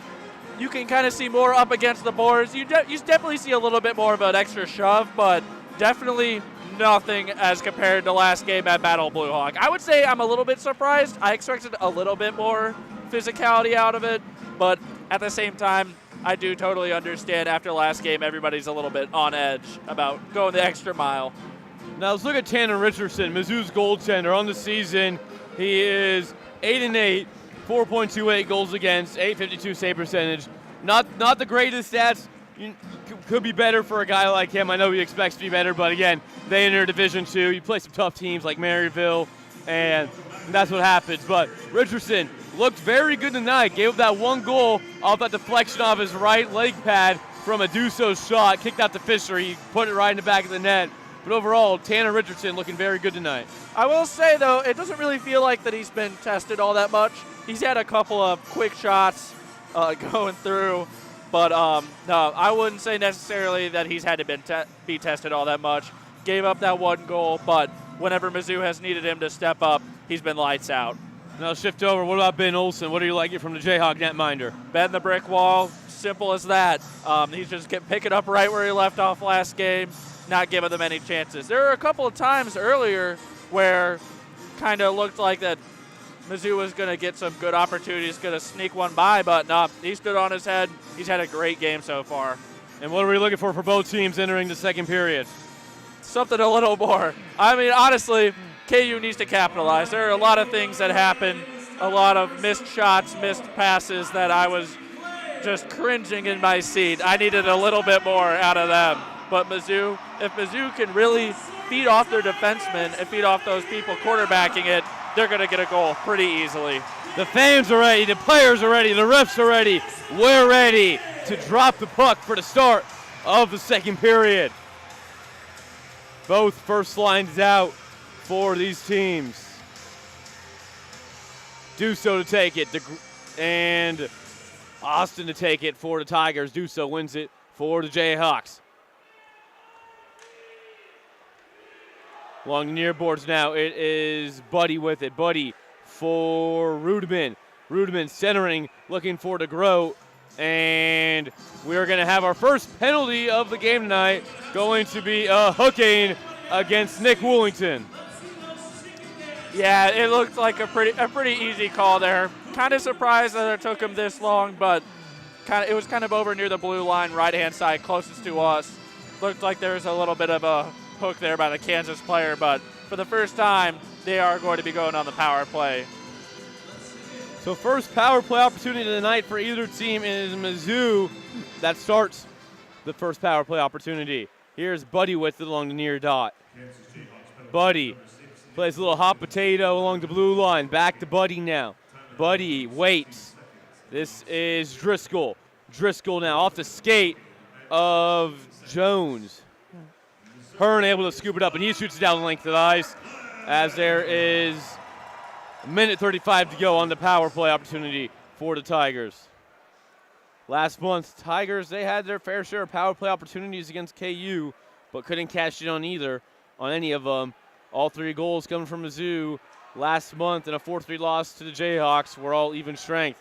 you can kind of see more up against the boards. You definitely see a little bit more of an extra shove, but definitely nothing as compared to last game at Battle Blue Hawk. I would say I'm a little bit surprised. I expected a little bit more physicality out of it, but at the same time, I do totally understand after last game, everybody's a little bit on edge about going the extra mile. Now let's look at Tanner Richardson, Mizzou's goaltender on the season. He is 8-8, 4.28 goals against, .852 save percentage. Not the greatest stats. Could be better for a guy like him. I know he expects to be better, but again, they enter Division II. You play some tough teams like Maryville, and that's what happens. But Richardson looked very good tonight. Gave up that one goal off that deflection off his right leg pad from a Duso shot. Kicked out to Fisher. He put it right in the back of the net. But overall, Tanner Richardson looking very good tonight. I will say, though, it doesn't really feel like that he's been tested all that much. He's had a couple of quick shots going through. But, no, I wouldn't say necessarily that he's had to be tested all that much. Gave up that one goal, but whenever Mizzou has needed him to step up, he's been lights out. Now shift over. What about Ben Olsen? What do you like from the Jayhawk netminder? Ben the brick wall, simple as that. He's just picking up right where he left off last game, not giving them any chances. There were a couple of times earlier where kind of looked like that Mizzou was going to get some good opportunities, going to sneak one by, but no, he stood on his head. He's had a great game so far. And what are we looking for both teams entering the second period? Something a little more. I mean, honestly, KU needs to capitalize. There are a lot of things that happen, a lot of missed shots, missed passes that I was just cringing in my seat. I needed a little bit more out of them. But Mizzou, if Mizzou can really feed off their defensemen and feed off those people quarterbacking it, they're going to get a goal pretty easily. The fans are ready, the players are ready, the refs are ready. We're ready to drop the puck for the start of the second period. Both first lines out for these teams. Duso to take it, and Austin to take it for the Tigers. Duso wins it for the Jayhawks. Along the near boards now, it is Buddy with it. Buddy for Rudeman. Rudeman centering, looking for DeGroat. And we're going to have our first penalty of the game tonight, going to be a hooking against Nick Woolington. Yeah, it looked like a pretty easy call there. Kind of surprised that it took him this long, but it was kind of over near the blue line, right-hand side, closest to us. Looked like there was a little bit of a hook there by the Kansas player, but for the first time, they are going to be going on the power play. So first power play opportunity of the night for either team is Mizzou. That starts the first power play opportunity. Here's Buddy with it along the near dot. Buddy plays a little hot potato along the blue line. Back to Buddy now. Buddy waits. This is Driscoll. Driscoll now off the skate of Jones. Hearn able to scoop it up, and he shoots it down the length of the ice as there is a minute 35 to go on the power play opportunity for the Tigers. Last month, Tigers, they had their fair share of power play opportunities against KU, but couldn't cash in on any of them. All three goals coming from Mizzou last month in a 4-3 loss to the Jayhawks were all even strength.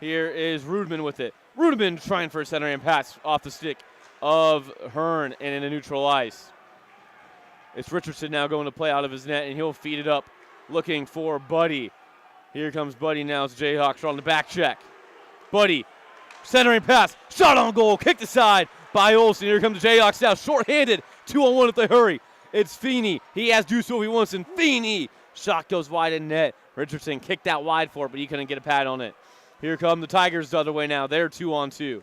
Here is Rudeman with it. Rudeman trying for a center and pass off the stick of Hearn and in a neutral ice. It's Richardson now going to play out of his net, and he'll feed it up looking for Buddy. Here comes Buddy now as the Jayhawks are on the back check. Buddy, centering pass, shot on goal, kicked aside by Olsen. Here comes the Jayhawks now, short-handed, 2-on-1 if they hurry. It's Feeney. He has Duso if he wants, and Feeney. Shot goes wide in net. Richardson kicked out wide for it, but he couldn't get a pad on it. Here come the Tigers the other way now. They're 2-on-2.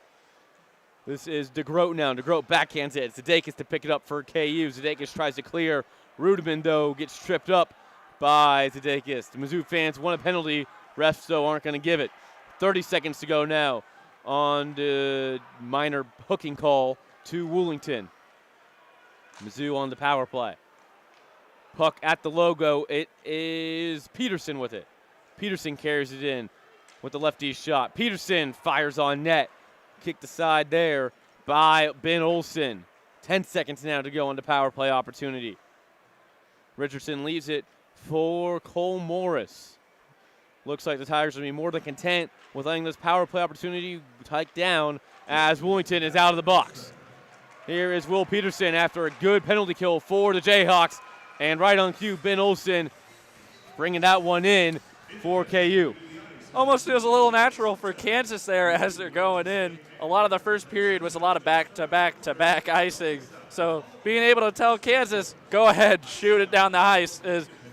This is DeGroat now. DeGroat backhands it. Zdeikis to pick it up for KU. Zdeikis tries to clear. Rudeman, though, gets tripped up by Zdeikis. The Mizzou fans want a penalty. Refs, though, aren't going to give it. 30 seconds to go now on the minor hooking call to Woolington. Mizzou on the power play. Puck at the logo. It is Peterson with it. Peterson carries it in with the lefty shot. Peterson fires on net. Kicked aside there by Ben Olsen. 10 seconds now to go on the power play opportunity. Richardson leaves it for Cole Morris. Looks like the Tigers will be more than content with letting this power play opportunity hike down as Woolington is out of the box. Here is Will Peterson after a good penalty kill for the Jayhawks. And right on cue, Ben Olsen bringing that one in for KU. Almost feels a little natural for Kansas there as they're going in. A lot of the first period was a lot of back-to-back-to-back icing. So being able to tell Kansas, go ahead, shoot it down the ice,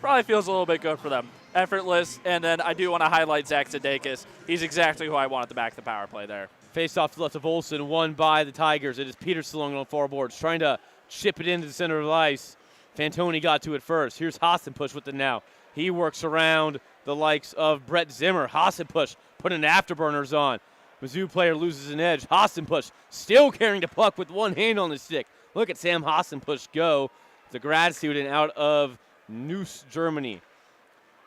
probably feels a little bit good for them. Effortless, and then I do want to highlight Zach Zdeikis. He's exactly who I want at the back of the power play there. Face off to the left of Olsen, won by the Tigers. It is Peterson along on four boards, trying to chip it into the center of the ice. Fantoni got to it first. Here's Hassenpush with it now. He works around the likes of Brett Zimmer. Hassenpush putting afterburners on. Mizzou player loses an edge. Hassenpush still carrying the puck with one hand on the stick. Look at Sam Hassenpush go. The grad student out of Neuss, Germany.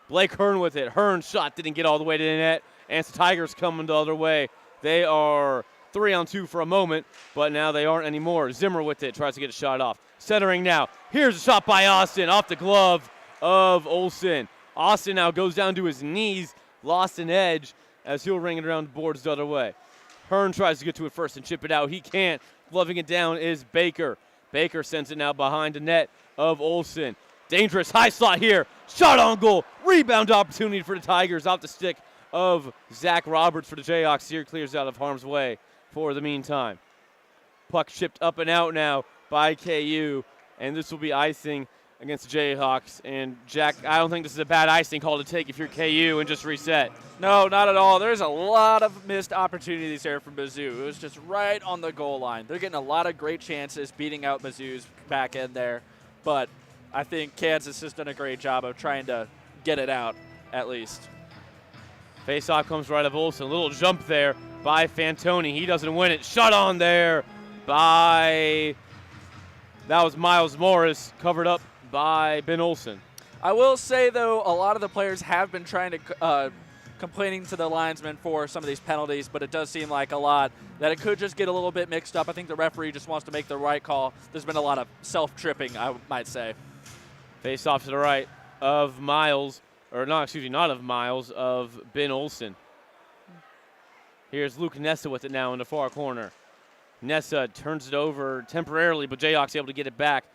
Blake Hearn with it. Hearn's shot didn't get all the way to the net, and it's the Tigers coming the other way. They are 3-on-2 for a moment, but now they aren't anymore. Zimmer with it, tries to get a shot off. Centering now. Here's a shot by Austin off the glove of Olsen. Austin now goes down to his knees, lost an edge as he'll ring it around the boards the other way. Hearn tries to get to it first and chip it out. He can't. Gloving it down is Baker. Baker sends it now behind the net of Olsen. Dangerous high slot here. Shot on goal. Rebound opportunity for the Tigers off the stick of Zach Roberts for the Jayhawks. Here clears out of harm's way for the meantime. Puck chipped up and out now by KU, and this will be icing against the Jayhawks. And, Jack, I don't think this is a bad icing call to take if you're KU and just reset. No, not at all. There's a lot of missed opportunities there from Mizzou. It was just right on the goal line. They're getting a lot of great chances beating out Mizzou's back end there. But I think Kansas has done a great job of trying to get it out at least. Face-off comes right of Olsen. A little jump there by Fantoni. He doesn't win it. Shot on there by, that was Miles Morris, covered up by Ben Olsen. I will say, though, a lot of the players have been trying to complaining to the linesman for some of these penalties, but it does seem like a lot that it could just get a little bit mixed up. I think the referee just wants to make the right call. There's been a lot of self-tripping, I might say. Face off to the right of Miles, or no, excuse me, not of Miles, of Ben Olsen. Here's Luke Nessa with it now in the far corner. Nessa turns it over temporarily, but Jayhawks able to get it back.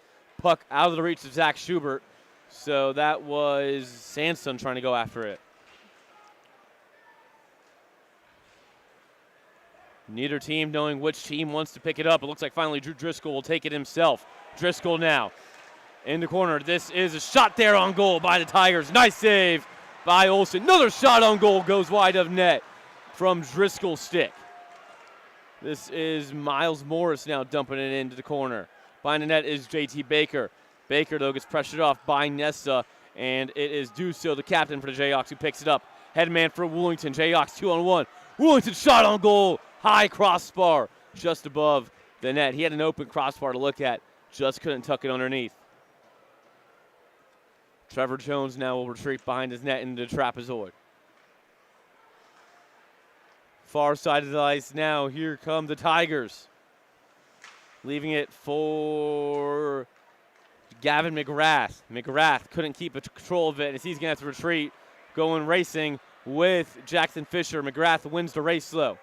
Puck out of the reach of Zach Schubert. So that was Sanson trying to go after it. Neither team knowing which team wants to pick it up. It looks like finally Drew Driscoll will take it himself. Driscoll now in the corner. This is a shot there on goal by the Tigers. Nice save by Olsen. Another shot on goal goes wide of net from Driscoll's stick. This is Miles Morris now dumping it into the corner. Behind the net is JT Baker. Baker, though, gets pressured off by Nessa, and it is Duso, the captain for the Jayhawks, who picks it up. Headman for Woolington. Jayhawks 2-on-1. Woolington shot on goal. High crossbar just above the net. He had an open crossbar to look at. Just couldn't tuck it underneath. Trevor Jones now will retreat behind his net into the trapezoid. Far side of the ice now. Here come the Tigers. Leaving it for Gavin McGrath. McGrath couldn't keep control of it as he's going to have to retreat. Going racing with Jackson Fisher. McGrath wins the race slow.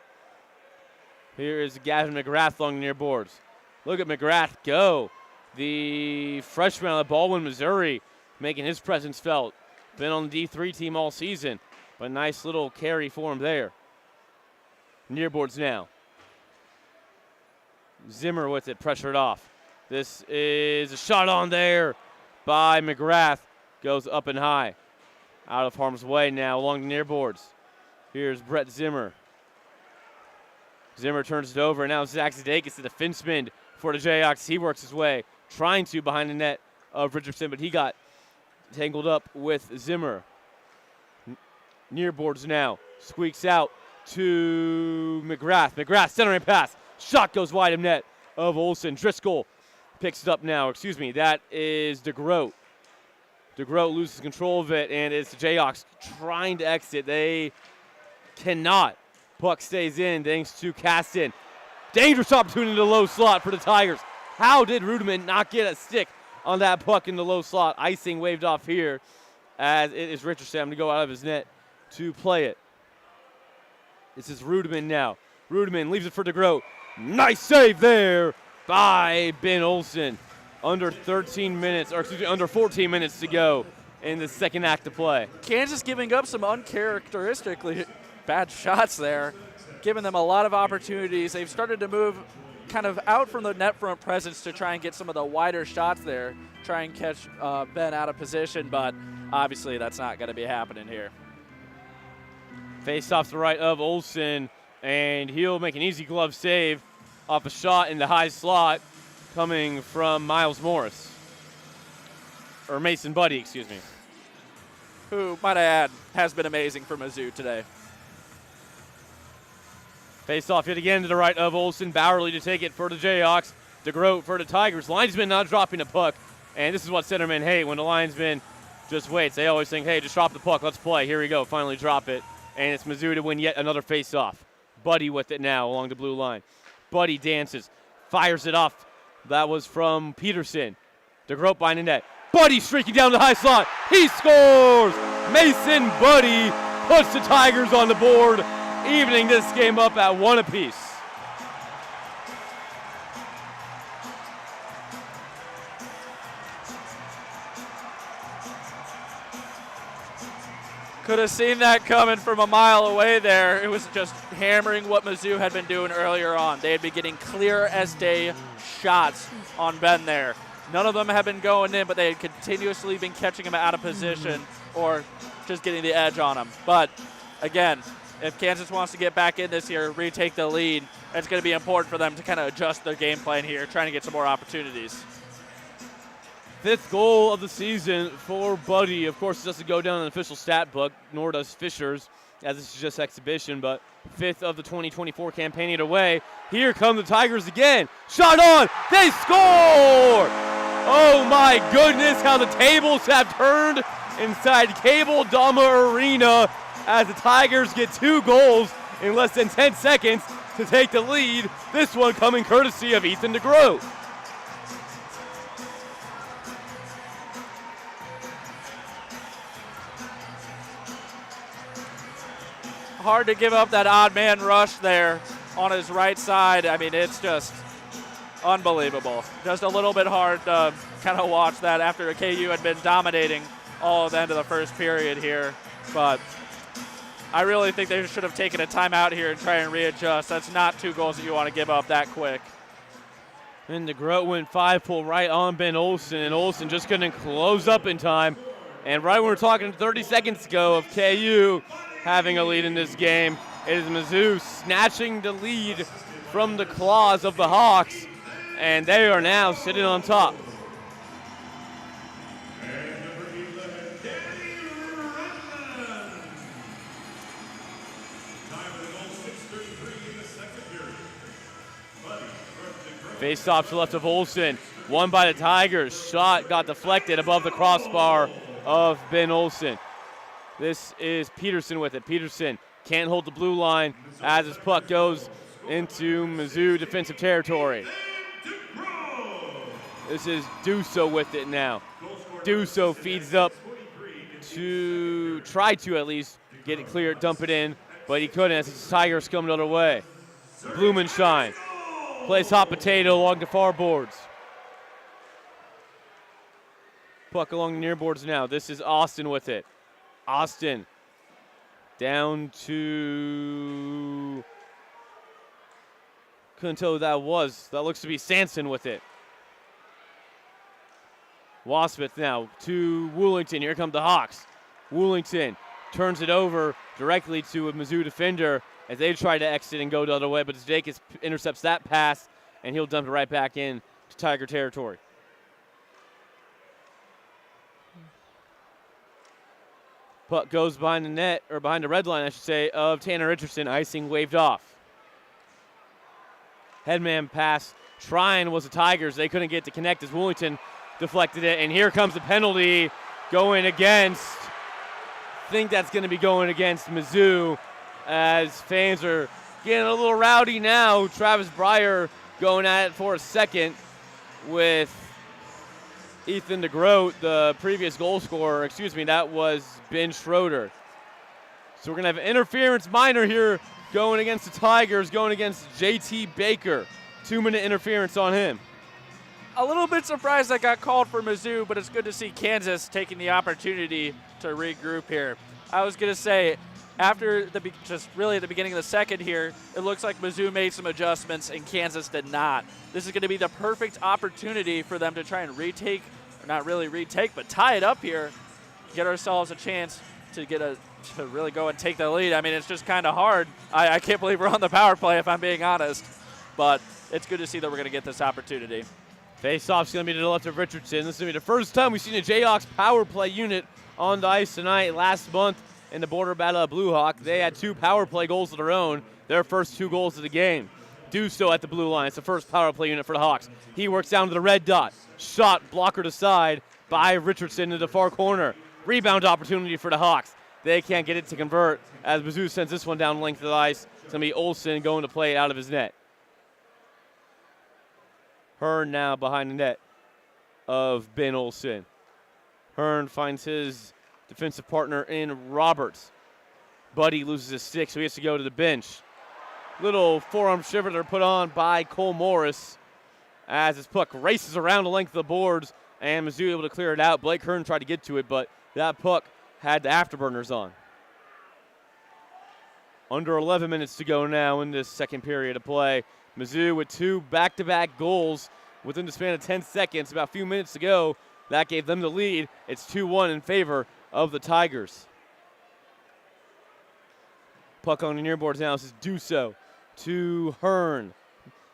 Here is Gavin McGrath along the near boards. Look at McGrath go. The freshman out of Baldwin, Missouri, making his presence felt. Been on the D3 team all season, but nice little carry for him there. Near boards now. Zimmer with it, pressured off. This is a shot on there by McGrath. Goes up and high. Out of harm's way now along the near boards. Here's Brett Zimmer. Zimmer turns it over, and now Zach Zdakis, the defenseman for the Jayhawks. He works his way, trying to behind the net of Richardson, but he got tangled up with Zimmer. Near boards now, squeaks out to McGrath. McGrath, centering pass. Shot goes wide of net of Olsen. Driscoll picks it up now. Excuse me, that is DeGroat. DeGroat loses control of it, and it's the Jayhawks trying to exit. They cannot. Puck stays in thanks to Caston. Dangerous opportunity in the low slot for the Tigers. How did Rudeman not get a stick on that puck in the low slot? Icing waved off here as it is Richardson having to go out of his net to play it. This is Rudeman now. Rudeman leaves it for DeGroat. Nice save there by Ben Olsen. Under 13 minutes, or excuse me, under 14 minutes to go in the second act of play. Kansas giving up some uncharacteristically bad shots there, giving them a lot of opportunities. They've started to move kind of out from the net front presence to try and get some of the wider shots there, try and catch Ben out of position, but obviously that's not going to be happening here. Face off the right of Olsen, and he'll make an easy glove save off a shot in the high slot coming from Miles Morris. Or Mason Buddy, excuse me. Who, might I add, has been amazing for Mizzou today. Face off yet again to the right of Olsen. Bowerly to take it for the Jayhawks. DeGroat for the Tigers. Linesman not dropping a puck. And this is what centermen hate when the linesman just waits. They always think, hey, just drop the puck. Let's play. Here we go. Finally drop it. And it's Mizzou to win yet another face-off. Buddy with it now along the blue line. Buddy dances. Fires it off. That was from Peterson. DeGroat behind the net. Buddy streaking down the high slot. He scores! Mason Buddy puts the Tigers on the board, evening this game up at 1 apiece. Could have seen that coming from a mile away there. It was just hammering what Mizzou had been doing earlier on. They had been getting clear as day shots on Ben there. None of them have been going in, but they had continuously been catching him out of position or just getting the edge on him. But again, if Kansas wants to get back in this year, retake the lead, it's going to be important for them to kind of adjust their game plan here, trying to get some more opportunities. 5th goal of the season for Buddy. Of course, it doesn't go down in the official stat book, nor does Fisher's, as this is just exhibition, but 5th of the 2024 campaign either way. Here come the Tigers again. Shot on. They score! Oh my goodness, how the tables have turned inside Cable Dama Arena as the Tigers get 2 goals in less than 10 seconds to take the lead. This one coming courtesy of Ethan DeGroat. Hard to give up that odd man rush there on his right side. I mean, it's just unbelievable. Just a little bit hard to kind of watch that after KU had been dominating all of the end of the first period here. But I really think they should have taken a timeout here and try and readjust. That's not 2 goals that you want to give up that quick. And DeGroat went 5-pull right on Ben Olsen, and Olsen just couldn't close up in time. And right when we were talking 30 seconds ago of KU having a lead in this game, it is Mizzou snatching the lead from the claws of the Hawks, and they are now sitting on top. Face off to the left of Olsen, won by the Tigers. Shot got deflected above the crossbar of Ben Olsen. This is Peterson with it. Peterson can't hold the blue line as his puck goes into Mizzou defensive territory. This is Duso with it now. Duso feeds up to try to at least get it clear, dump it in, but he couldn't as the Tigers come the other way. Blumenshine plays hot potato along the far boards. Puck along the near boards now. This is Austin with it. Austin down to, couldn't tell who that was. That looks to be Sanson with it. Waspeth now to Woolington. Here come the Hawks. Woolington turns it over directly to a Mizzou defender as they try to exit and go the other way, but Jake intercepts that pass, and he'll dump it right back in to Tiger territory. Puck goes behind the net, or behind the red line, I should say, of Tanner Richardson. Icing waved off. Headman pass trying was the Tigers. They couldn't get to connect as Woollington deflected it, and here comes the penalty going against, I think that's going to be going against Mizzou, as fans are getting a little rowdy now. Travis Breyer going at it for a second with Ethan DeGroat, the previous goal scorer. Excuse me, that was Ben Schroeder. So we're going to have an interference minor here going against the Tigers, going against JT Baker. 2-minute interference on him. A little bit surprised that got called for Mizzou, but it's good to see Kansas taking the opportunity to regroup here. I was going to say, after just really at the beginning of the second here, it looks like Mizzou made some adjustments and Kansas did not. This is going to be the perfect opportunity for them to try and retake, or not really retake, but tie it up here, get ourselves a chance to to really go and take the lead. I mean, it's just kind of hard. I can't believe we're on the power play, if I'm being honest, but it's good to see that we're going to get this opportunity. Face-off's going to be to the left of Richardson. This is going to be the first time we've seen a Jayhawks power play unit on the ice tonight. Last month in the border battle of Blue Hawk, they had 2 power play goals of their own, their first 2 goals of the game. Dusto at the blue line. It's the first power play unit for the Hawks. He works down to the red dot. Shot blockered aside by Richardson to the far corner. Rebound opportunity for the Hawks. They can't get it to convert as Mizzou sends this one down the length of the ice. It's going to be Olsen going to play it out of his net. Hearn now behind the net of Ben Olsen. Hearn finds his defensive partner in Roberts. Buddy loses his stick, so he has to go to the bench. Little forearm shiver they're put on by Cole Morris as his puck races around the length of the boards, and Mizzou able to clear it out. Blake Hearn tried to get to it, but that puck had the afterburners on. Under 11 minutes to go now in this second period of play. Mizzou with 2 back-to-back goals within the span of 10 seconds. About a few minutes to go, that gave them the lead. It's 2-1 in favor of the Tigers. Puck on the near boards now. This is Duso to Hearn.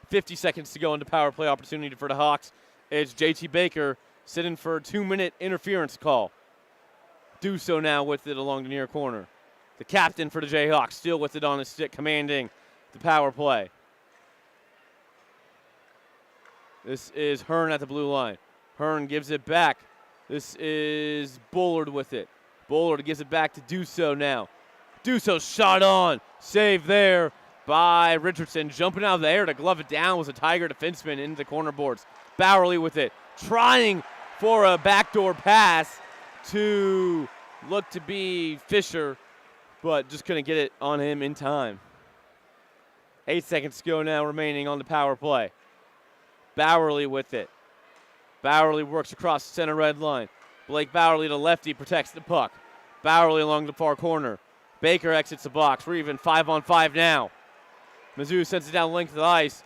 50 seconds to go into power play opportunity for the Hawks. It's JT Baker sitting for a 2-minute interference call. Duso now with it along the near corner. The captain for the Jayhawks still with it on his stick, commanding the power play. This is Hearn at the blue line. Hearn gives it back. This is Bullard with it. Bullard gives it back to Duso now. Duso shot on. Save there by Richardson. Jumping out of the air to glove it down was a Tiger defenseman into the corner boards. Bowerly with it. Trying for a backdoor pass to look to be Fisher, but just couldn't get it on him in time. 8 seconds to go now remaining on the power play. Bowerly with it. Bowerly works across the center red line. Blake Bowerly to lefty protects the puck. Bowerly along the far corner. Baker exits the box. We're even 5-on-5 now. Mizzou sends it down the length of the ice,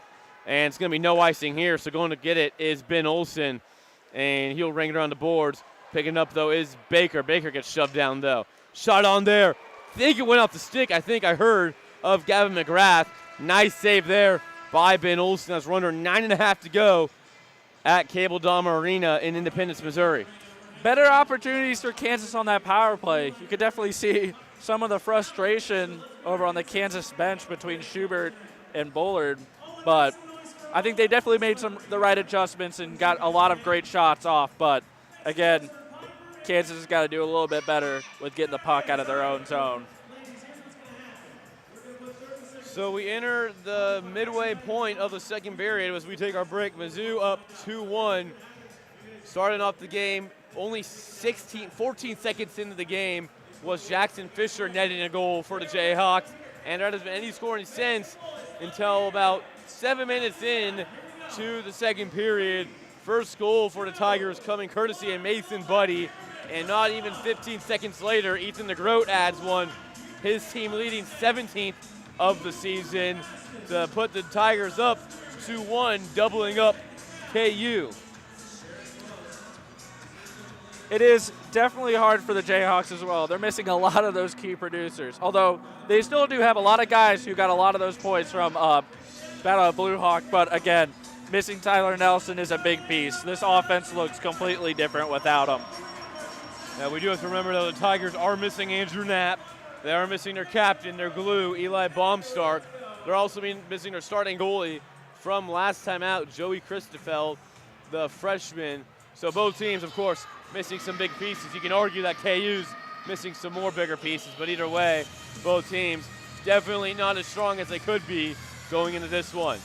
and it's going to be no icing here, so going to get it is Ben Olsen, and he'll ring it around the boards. Picking up, though, is Baker. Baker gets shoved down, though. Shot on there. Think it went off the stick, I think I heard, of Gavin McGrath. Nice save there by Ben Olsen. That's under 9.5 to go at Cable Dahmer Arena in Independence, Missouri. Better opportunities for Kansas on that power play. You could definitely see some of the frustration over on the Kansas bench between Schubert and Bullard, but I think they definitely made the right adjustments and got a lot of great shots off. But again, Kansas has got to do a little bit better with getting the puck out of their own zone. So we enter the midway point of the second period as we take our break. Mizzou up 2-1. Starting off the game, only 14 seconds into the game was Jackson Fisher netting a goal for the Jayhawks. And there hasn't been any scoring since until about 7 minutes in to the second period. First goal for the Tigers coming courtesy of Mason Buddy. And not even 15 seconds later, Ethan DeGroat adds one. His team leading 17th of the season to put the Tigers up 2-1, doubling up KU. It is definitely hard for the Jayhawks as well. They're missing a lot of those key producers. Although They still do have a lot of guys who got a lot of those points from Battle of Blue Hawk, but again, missing Tyler Nelson is a big piece. This offense looks completely different without him. Now we do have to remember, though, the Tigers are missing Andrew Knapp. They are missing their captain, their glue, Eli Baumstark. They're also missing their starting goalie from last time out, Joey Christofel, the freshman. So both teams, of course, missing some big pieces. You can argue that KU's missing some more bigger pieces, but either way, both teams definitely not as strong as they could be going into this one.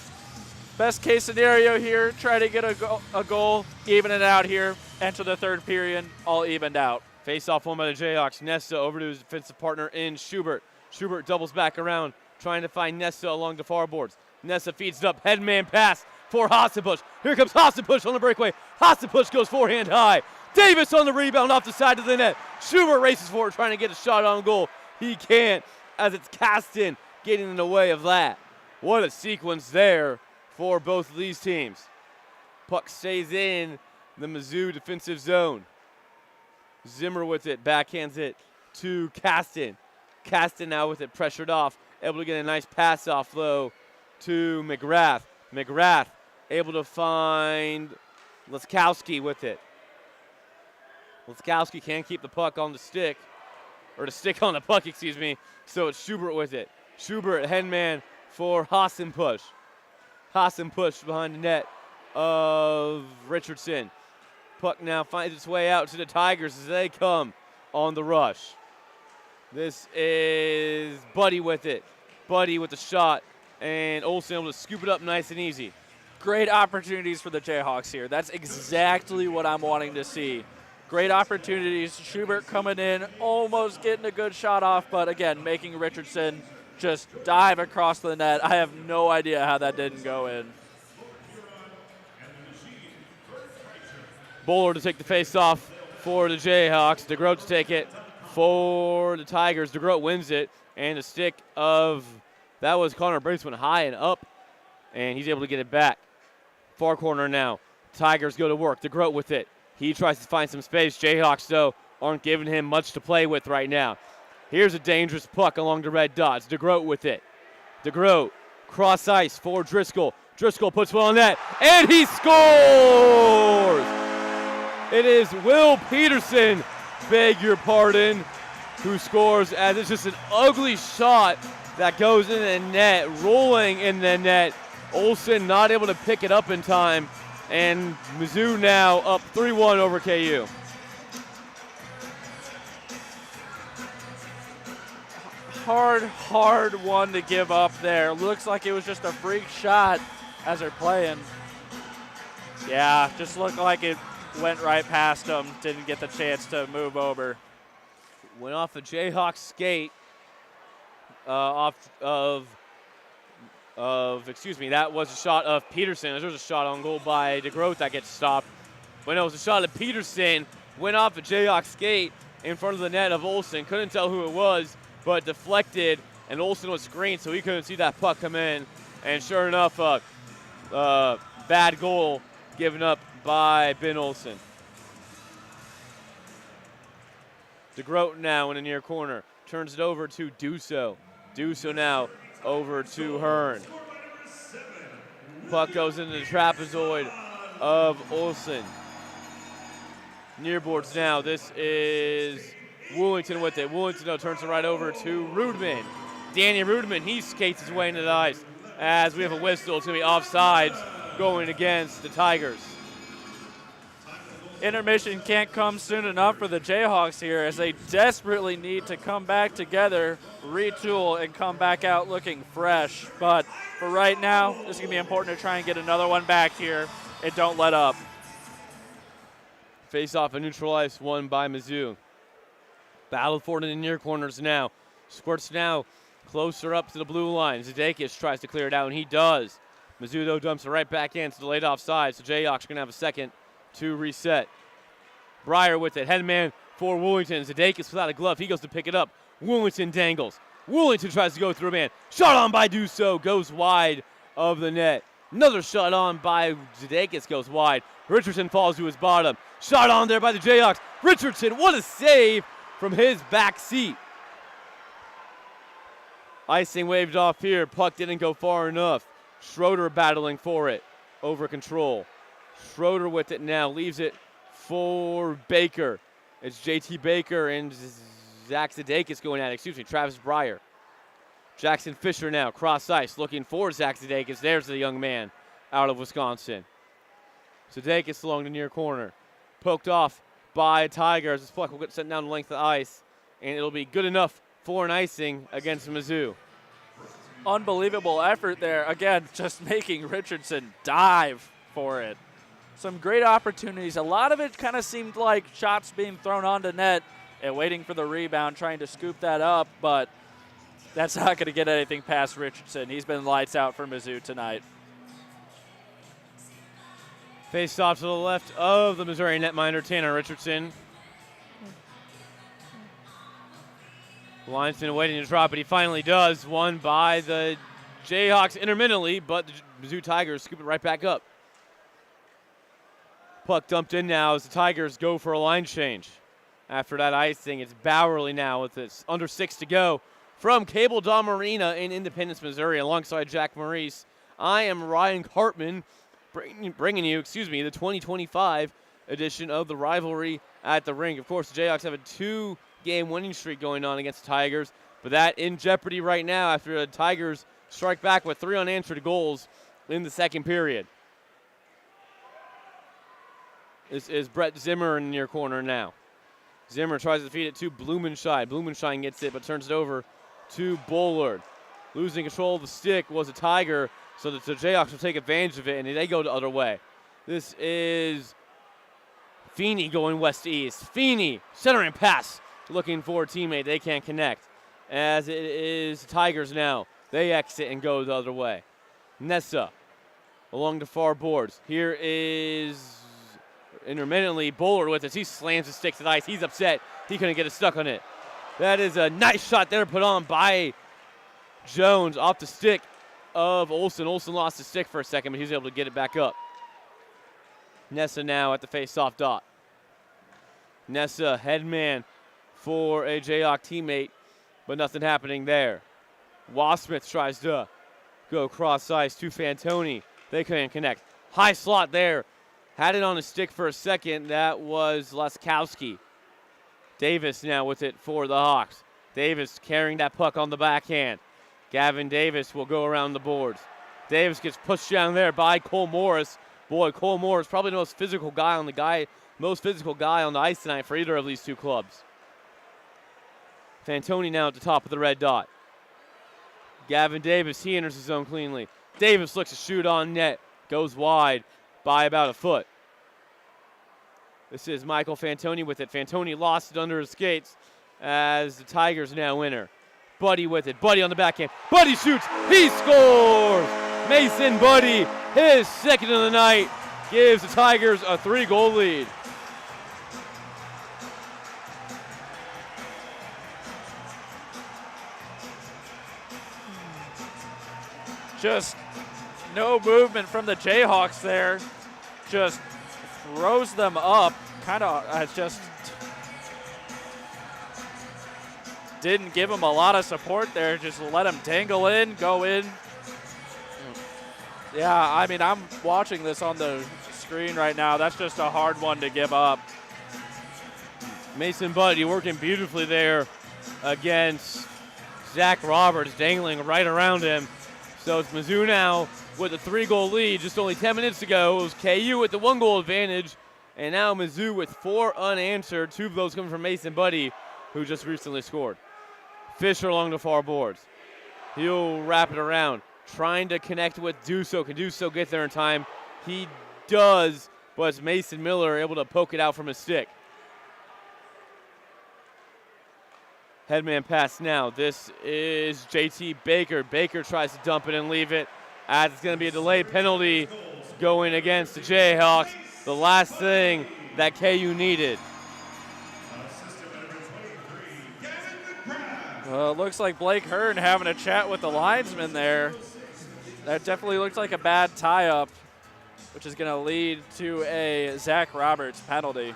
Best case scenario here, try to get a goal, even it out here, enter the third period, all evened out. Face-off won by the Jayhawks. Nesta over to his defensive partner in Schubert. Schubert doubles back around, trying to find Nesta along the far boards. Nesta feeds it up, headman pass for Hassenbusch. Here comes Hassenbusch on the breakaway. Hassenbusch goes forehand high. Davis on the rebound off the side of the net. Schubert races forward, trying to get a shot on goal. He can't, as it's Kasten getting in the way of that. What a sequence there for both of these teams. Puck stays in the Mizzou defensive zone. Zimmer with it, backhands it to Kasten. Kasten now with it pressured off, able to get a nice pass off low to McGrath. McGrath able to find Laskowski with it. Laskowski can't keep the puck on the stick, or the stick on the puck, excuse me, so it's Schubert with it. Schubert, headman for Hassenbusch. Hassenbusch behind the net of Richardson. Puck now finds its way out to the Tigers as they come on the rush. This is Buddy with it. Buddy with the shot, and Olsen able to scoop it up nice and easy. Great opportunities for the Jayhawks here. That's exactly what I'm wanting to see. Great opportunities. Schubert coming in, almost getting a good shot off, but again, making Richardson just dive across the net. I have no idea how that didn't go in. Bowler to take the face-off for the Jayhawks. DeGroat to take it for the Tigers. DeGroat wins it, and the stick of, that was Connor Briggs, went high and up, and he's able to get it back. Far corner now. Tigers go to work. DeGroat with it. He tries to find some space. Jayhawks, though, aren't giving him much to play with right now. Here's a dangerous puck along the red dots. DeGroat with it. DeGroat, cross ice for Driscoll. Driscoll puts one on net, and he scores! It is Will Peterson, beg your pardon, who scores, as it's just an ugly shot that goes in the net, rolling in the net. Olsen not able to pick it up in time, and Mizzou now up 3-1 over KU. Hard one to give up there. Looks like it was just a freak shot as they're playing. Yeah, just looked like it went right past him. Didn't get the chance to move over. Went off a Jayhawk skate that was a shot of Peterson. There was a shot on goal by DeGroat that gets stopped. But no, it was a shot of Peterson. Went off a Jayhawk skate in front of the net of Olsen. Couldn't tell who it was, but deflected, and Olsen was screened, so he couldn't see that puck come in. And sure enough, bad goal given up by Ben Olsen. DeGroat now in the near corner. Turns it over to Duso. Duso now over to Hearn. Puck goes into the trapezoid of Olsen. Near boards now. This is Woolington with it. Woolington now turns it right over to Rudman. Danny Rudman, he skates his way into the ice as we have a whistle. It's going to be offsides going against the Tigers. Intermission can't come soon enough for the Jayhawks here, as they desperately need to come back together, retool, and come back out looking fresh. But for right now, this is going to be important to try and get another one back here and don't let up. Face off a neutral ice won by Mizzou. Battle for it in the near corners now. Squirts now closer up to the blue line. Zadakis tries to clear it out, and he does. Mizzou, though, dumps it right back in to the laid offside, so Jayhawks are going to have a second to reset. Breyer with it. Headman for Woolington. Zadakis without a glove. He goes to pick it up. Woolington dangles. Woolington tries to go through a man. Shot on by Duso. Goes wide of the net. Another shot on by Zadakis goes wide. Richardson falls to his bottom. Shot on there by the Jayhawks. Richardson, what a save from his back seat. Icing waved off here. Puck didn't go far enough. Schroeder battling for it. Over control. Schroeder with it now. Leaves it for Baker. It's JT Baker and Zach Zadakis going at it. Travis Breyer. Jackson Fisher now. Cross ice. Looking for Zach Zadakis. There's the young man out of Wisconsin. Zadakis along the near corner. Poked off by Tigers. This puck will get sent down the length of the ice. And it'll be good enough for an icing against Mizzou. Unbelievable effort there. Again, just making Richardson dive for it. Some great opportunities. A lot of it kind of seemed like shots being thrown onto net and waiting for the rebound, trying to scoop that up, but that's not going to get anything past Richardson. He's been lights out for Mizzou tonight. Face off to the left of the Missouri netminder, Tanner Richardson. Line's been waiting to drop it. He finally does. Won by the Jayhawks intermittently, but the Mizzou Tigers scoop it right back up. Puck dumped in now as the Tigers go for a line change. After that icing, it's Bowerly now with it's under 6 to go from Cable Dom Arena in Independence, Missouri, alongside Jack Maurice. I am Ryan Cartman, bringing you, the 2025 edition of the Rivalry at the Rink. Of course, the Jayhawks have a 2-game winning streak going on against the Tigers, but that in jeopardy right now after the Tigers strike back with 3 unanswered goals in the second period. This is Brett Zimmer in the near corner now. Zimmer tries to feed it to Blumenschein. Blumenschein gets it, but turns it over to Bullard. Losing control of the stick was a Tiger, so that the Jayhawks will take advantage of it, and they go the other way. This is Feeney going west to east. Feeney, centering pass, looking for a teammate. They can't connect. As it is Tigers now. They exit and go the other way. Nessa along the far boards. Here is intermittently Bullard with it. He slams the stick to the ice. He's upset. He couldn't get it stuck on it. That is a nice shot there put on by Jones off the stick of Olsen. Olsen lost the stick for a second, but he was able to get it back up. Nessa now at the face-off dot. Nessa, headman for a Jayhawk teammate, but nothing happening there. Wasmith tries to go cross ice to Fantoni. They couldn't connect. High slot there. Had it on the stick for a second. That was Laskowski. Davis now with it for the Hawks. Davis carrying that puck on the backhand. Gavin Davis will go around the boards. Davis gets pushed down there by Cole Morris. Boy, Cole Morris probably the most physical guy on the ice tonight for either of these two clubs. Fantoni now at the top of the red dot. Gavin Davis, he enters the zone cleanly. Davis looks to shoot on net. Goes wide by about a foot. This is Michael Fantoni with it. Fantoni lost it under his skates as the Tigers now enter. Buddy with it. Buddy on the backhand. Buddy shoots. He scores! Mason Buddy, his second of the night, gives the Tigers a 3-goal lead. Just no movement from the Jayhawks there. Just throws them up. Kind of just didn't give them a lot of support there. Just let them dangle in, go in. Yeah, I mean, I'm watching this on the screen right now. That's just a hard one to give up. Mason Buddy working beautifully there against Zach Roberts, dangling right around him. So it's Mizzou now with a 3-goal lead. Just only 10 minutes ago, it was KU with the 1-goal advantage. And now Mizzou with 4 unanswered. 2 of those coming from Mason Buddy, who just recently scored. Fisher along the far boards. He'll wrap it around, trying to connect with Duso. Can Duso get there in time? He does, but it's Mason Miller able to poke it out from his stick. Headman pass now. This is JT Baker. Baker tries to dump it and leave it, as it's going to be a delayed penalty going against the Jayhawks. The last thing that KU needed. Looks like Blake Hearn having a chat with the linesman there. That definitely looks like a bad tie-up, which is going to lead to a Zach Roberts penalty.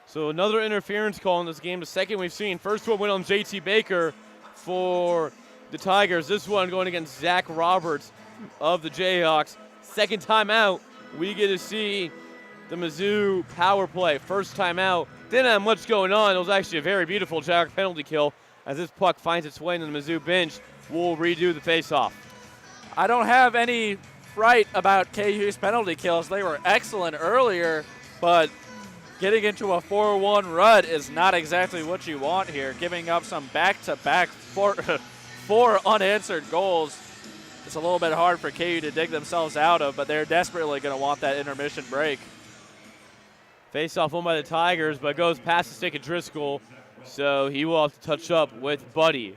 So another interference call in this game, the second we've seen. First one went on JT Baker for the Tigers. This one going against Zach Roberts of the Jayhawks. Second time out, we get to see the Mizzou power play. First time out, didn't have much going on. It was actually a very beautiful Jayhawk penalty kill. As this puck finds its way into the Mizzou bench, we'll redo the faceoff. I don't have any fright about KU's penalty kills. They were excellent earlier, but getting into a 4-1 rut is not exactly what you want here. Giving up some back-to-back four unanswered goals. It's a little bit hard for KU to dig themselves out of, but they're desperately going to want that intermission break. Face-off won by the Tigers, but goes past the stick of Driscoll, so he will have to touch up with Buddy.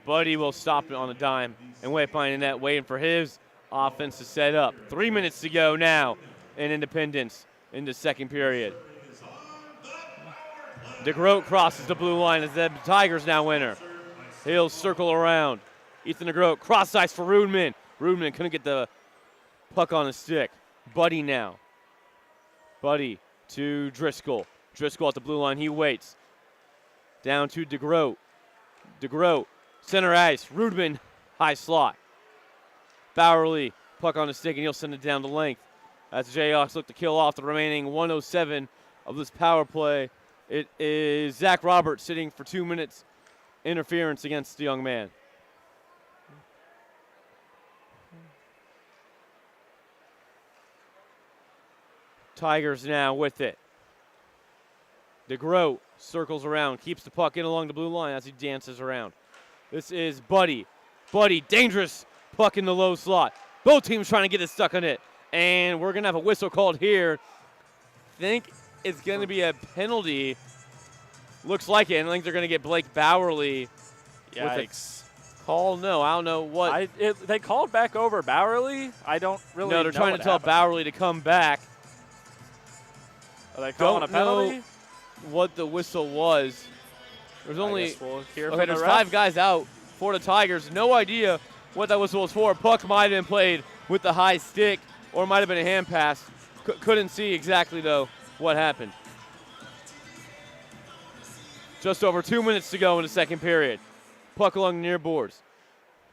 Buddy will stop it on a dime and wait behind the net, waiting for his offense to set up. 3 minutes to go now in Independence in the second period. DeGroat crosses the blue line as the Tigers now winner. He'll circle around. Ethan DeGroat, cross ice for Rudman. Rudman couldn't get the puck on the stick. Buddy now. Buddy to Driscoll. Driscoll at the blue line, he waits. Down to DeGroat. DeGroat, center ice. Rudman, high slot. Bowerly, puck on the stick, and he'll send it down the length. As the Jayhawks look to kill off the remaining 107 of this power play, it is Zach Roberts sitting for 2 minutes interference against the young man. Tigers now with it. DeGroat circles around, keeps the puck in along the blue line as he dances around. This is Buddy. Buddy, dangerous puck in the low slot. Both teams trying to get it stuck on it. And we're going to have a whistle called here. Think it's going to be a penalty. Looks like it. And I think they're going to get Blake Bowerly. Yikes. Call? No, I don't know what. They called back over Bowerly. I don't really know. No, they're trying to tell Bowerly to come back. Are they calling a penalty? Know what the whistle was. There's only there's 5 guys out for the Tigers. No idea what that whistle was for. Puck might have been played with the high stick, or it might have been a hand pass. Couldn't see exactly, though, what happened. Just over 2 minutes to go in the second period. Puck along the near boards.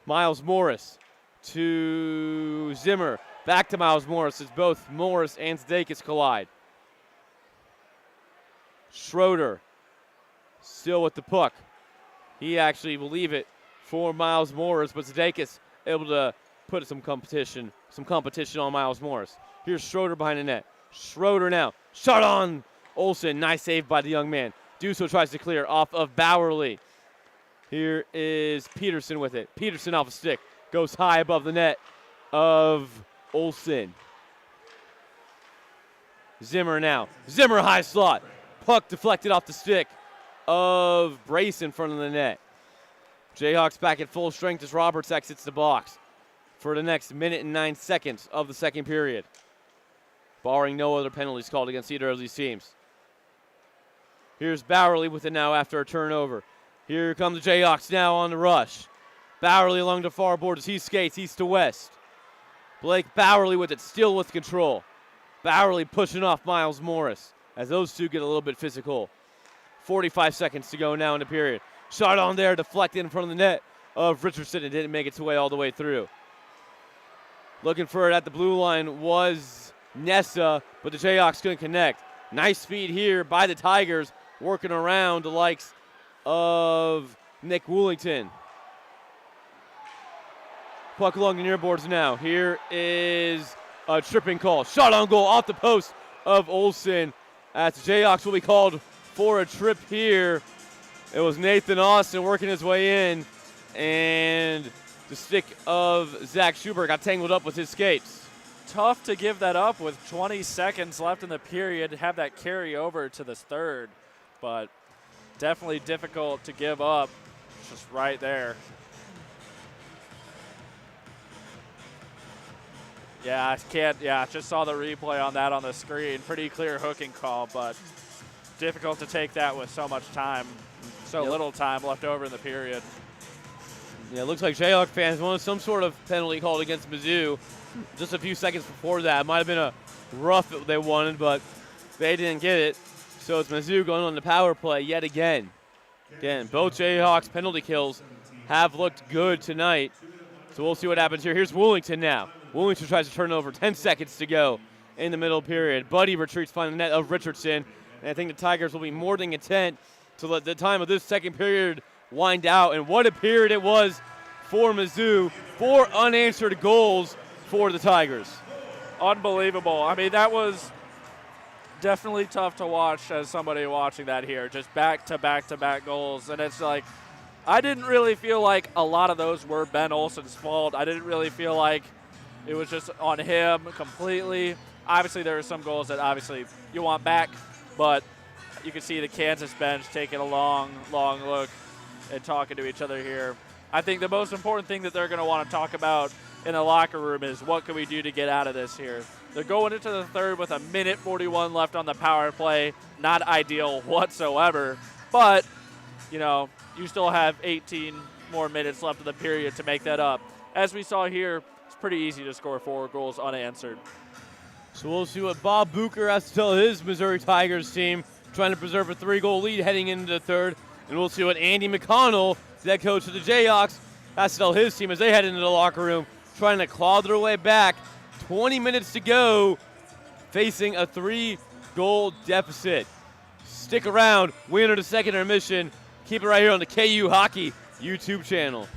Miles Morris to Zimmer. Back to Miles Morris as both Morris and Zdakis collide. Schroeder still with the puck. He actually will leave it for Miles Morris, but Zdakis able to put some competition on Miles Morris. Here's Schroeder behind the net. Schroeder now. Shot on Olsen. Nice save by the young man. Duso tries to clear off of Bowerly. Here is Peterson with it. Peterson off a stick. Goes high above the net of Olsen. Zimmer now. Zimmer high slot. Puck deflected off the stick of Brace in front of the net. Jayhawks back at full strength as Roberts exits the box for the next minute and 9 seconds of the second period, barring no other penalties called against either of these teams. Here's Bowerly with it now after a turnover. Here come the Jayhawks now on the rush. Bowerly along the far board as he skates east to west. Blake Bowerly with it, still with control. Bowerly pushing off Miles Morris as those two get a little bit physical. 45 seconds to go now in the period. Shot on there, deflected in front of the net of Richardson and didn't make its way all the way through. Looking for it at the blue line was Nessa, but the Jayhawks couldn't connect. Nice speed here by the Tigers, working around the likes of Nick Woolington. Puck along the near boards now. Here is a tripping call. Shot on goal off the post of Olsen. As the Jayhawks will be called for a trip here. It was Nathan Austin working his way in, and the stick of Zach Schubert got tangled up with his skates. Tough to give that up with 20 seconds left in the period, have that carry over to this third, but definitely difficult to give up. Just right there. Yeah, just saw the replay on that on the screen. Pretty clear hooking call, but difficult to take that with so much time, little time left over in the period. Yeah, it looks like Jayhawk fans wanted some sort of penalty called against Mizzou just a few seconds before that. It might have been a rough that they wanted, but They didn't get it, so it's Mizzou going on the power play yet again. Again, both Jayhawks penalty kills have looked good tonight, so we'll see what happens here. Here's Woolington now. Woolington tries to turn over, 10 seconds to go in the middle period. Buddy retreats finding the net of Richardson, and I think the Tigers will be more than content to let the time of this second period wind out. And what a period it was for Mizzou. 4 unanswered goals for the Tigers. Unbelievable. I mean, that was definitely tough to watch as somebody watching that here. Just back-to-back-to-back goals. And it's like, I didn't really feel like a lot of those were Ben Olsen's fault. I didn't really feel like it was just on him completely. Obviously, there were some goals that obviously you want back, but you can see the Kansas bench taking a long look and talking to each other here. I think the most important thing that they're going to want to talk about in the locker room is what can we do to get out of this here. They're going into the third with 1:41 left on the power play. Not ideal whatsoever, but, you know, you still have 18 more minutes left of the period to make that up. As we saw here, it's pretty easy to score 4 goals unanswered. So we'll see what Bob Bucher has to tell his Missouri Tigers team, trying to preserve a 3-goal lead heading into the third. And we'll see what Andy McConnell, the head coach of the Jayhawks, has to tell his team as they head into the locker room, trying to claw their way back. 20 minutes to go, facing a 3-goal deficit. Stick around. We enter the second intermission. Keep it right here on the KU Hockey YouTube channel.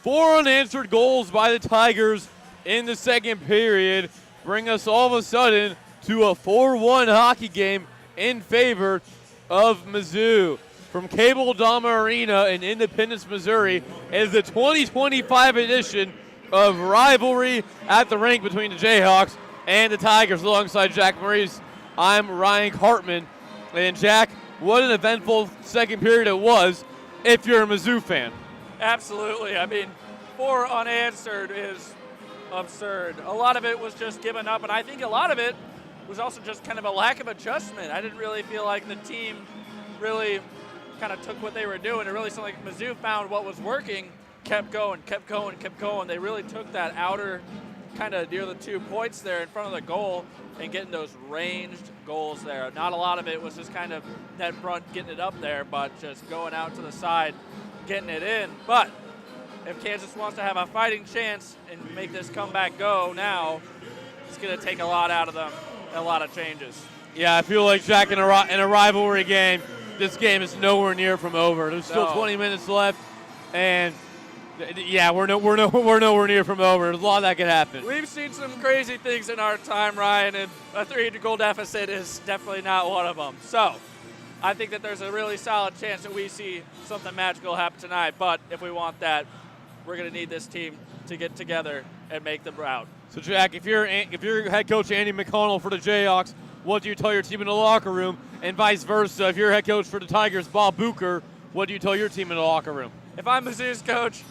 4 unanswered goals by the Tigers in the second period bring us all of a sudden to a 4-1 hockey game in favor of Mizzou. From Cable Dama Arena in Independence, Missouri, is the 2025 edition of Rivalry at the Rink between the Jayhawks and the Tigers. Alongside Jack Maurice, I'm Ryan Cartman. And Jack, what an eventful second period it was if you're a Mizzou fan. Absolutely. I mean, 4 unanswered is absurd. A lot of it was just given up, and I think a lot of it was also just kind of a lack of adjustment. I didn't really feel like the team really kind of took what they were doing. It really seemed like Mizzou found what was working, kept going. They really took that outer kind of near the 2 points there in front of the goal and getting those ranged goals there. Not a lot of it was just kind of net front getting it up there, but just going out to the side, getting it in. But if Kansas wants to have a fighting chance and make this comeback go now, it's going to take a lot out of them, a lot of changes. Yeah, I feel like, Jack, in a rivalry game, this game is nowhere near from over. There's still 20 minutes left, and yeah, we're nowhere near from over. There's a lot that could happen. We've seen some crazy things in our time, Ryan, and a 3-goal deficit is definitely not one of them. So I think that there's a really solid chance that we see something magical happen tonight. But if we want that, we're going to need this team to get together and make them proud. So, Jack, if you're head coach Andy McConnell for the Jayhawks, what do you tell your team in the locker room? And vice versa, if you're head coach for the Tigers, Bob Bucher, what do you tell your team in the locker room? If I'm Mizzou's coach,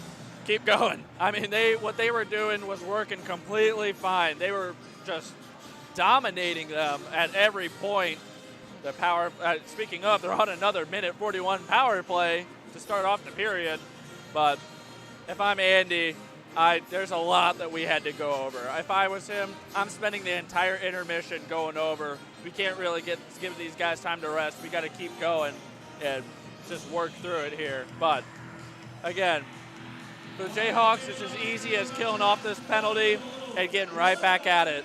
keep going. I mean, what they were doing was working completely fine. They were just dominating them at every point. The power. Speaking of, they're on another minute 41 power play to start off the period. But if I'm Andy, there's a lot that we had to go over. If I was him, I'm spending the entire intermission going over. We can't really give these guys time to rest. We got to keep going and just work through it here. But again, for the Jayhawks, it's as easy as killing off this penalty and getting right back at it.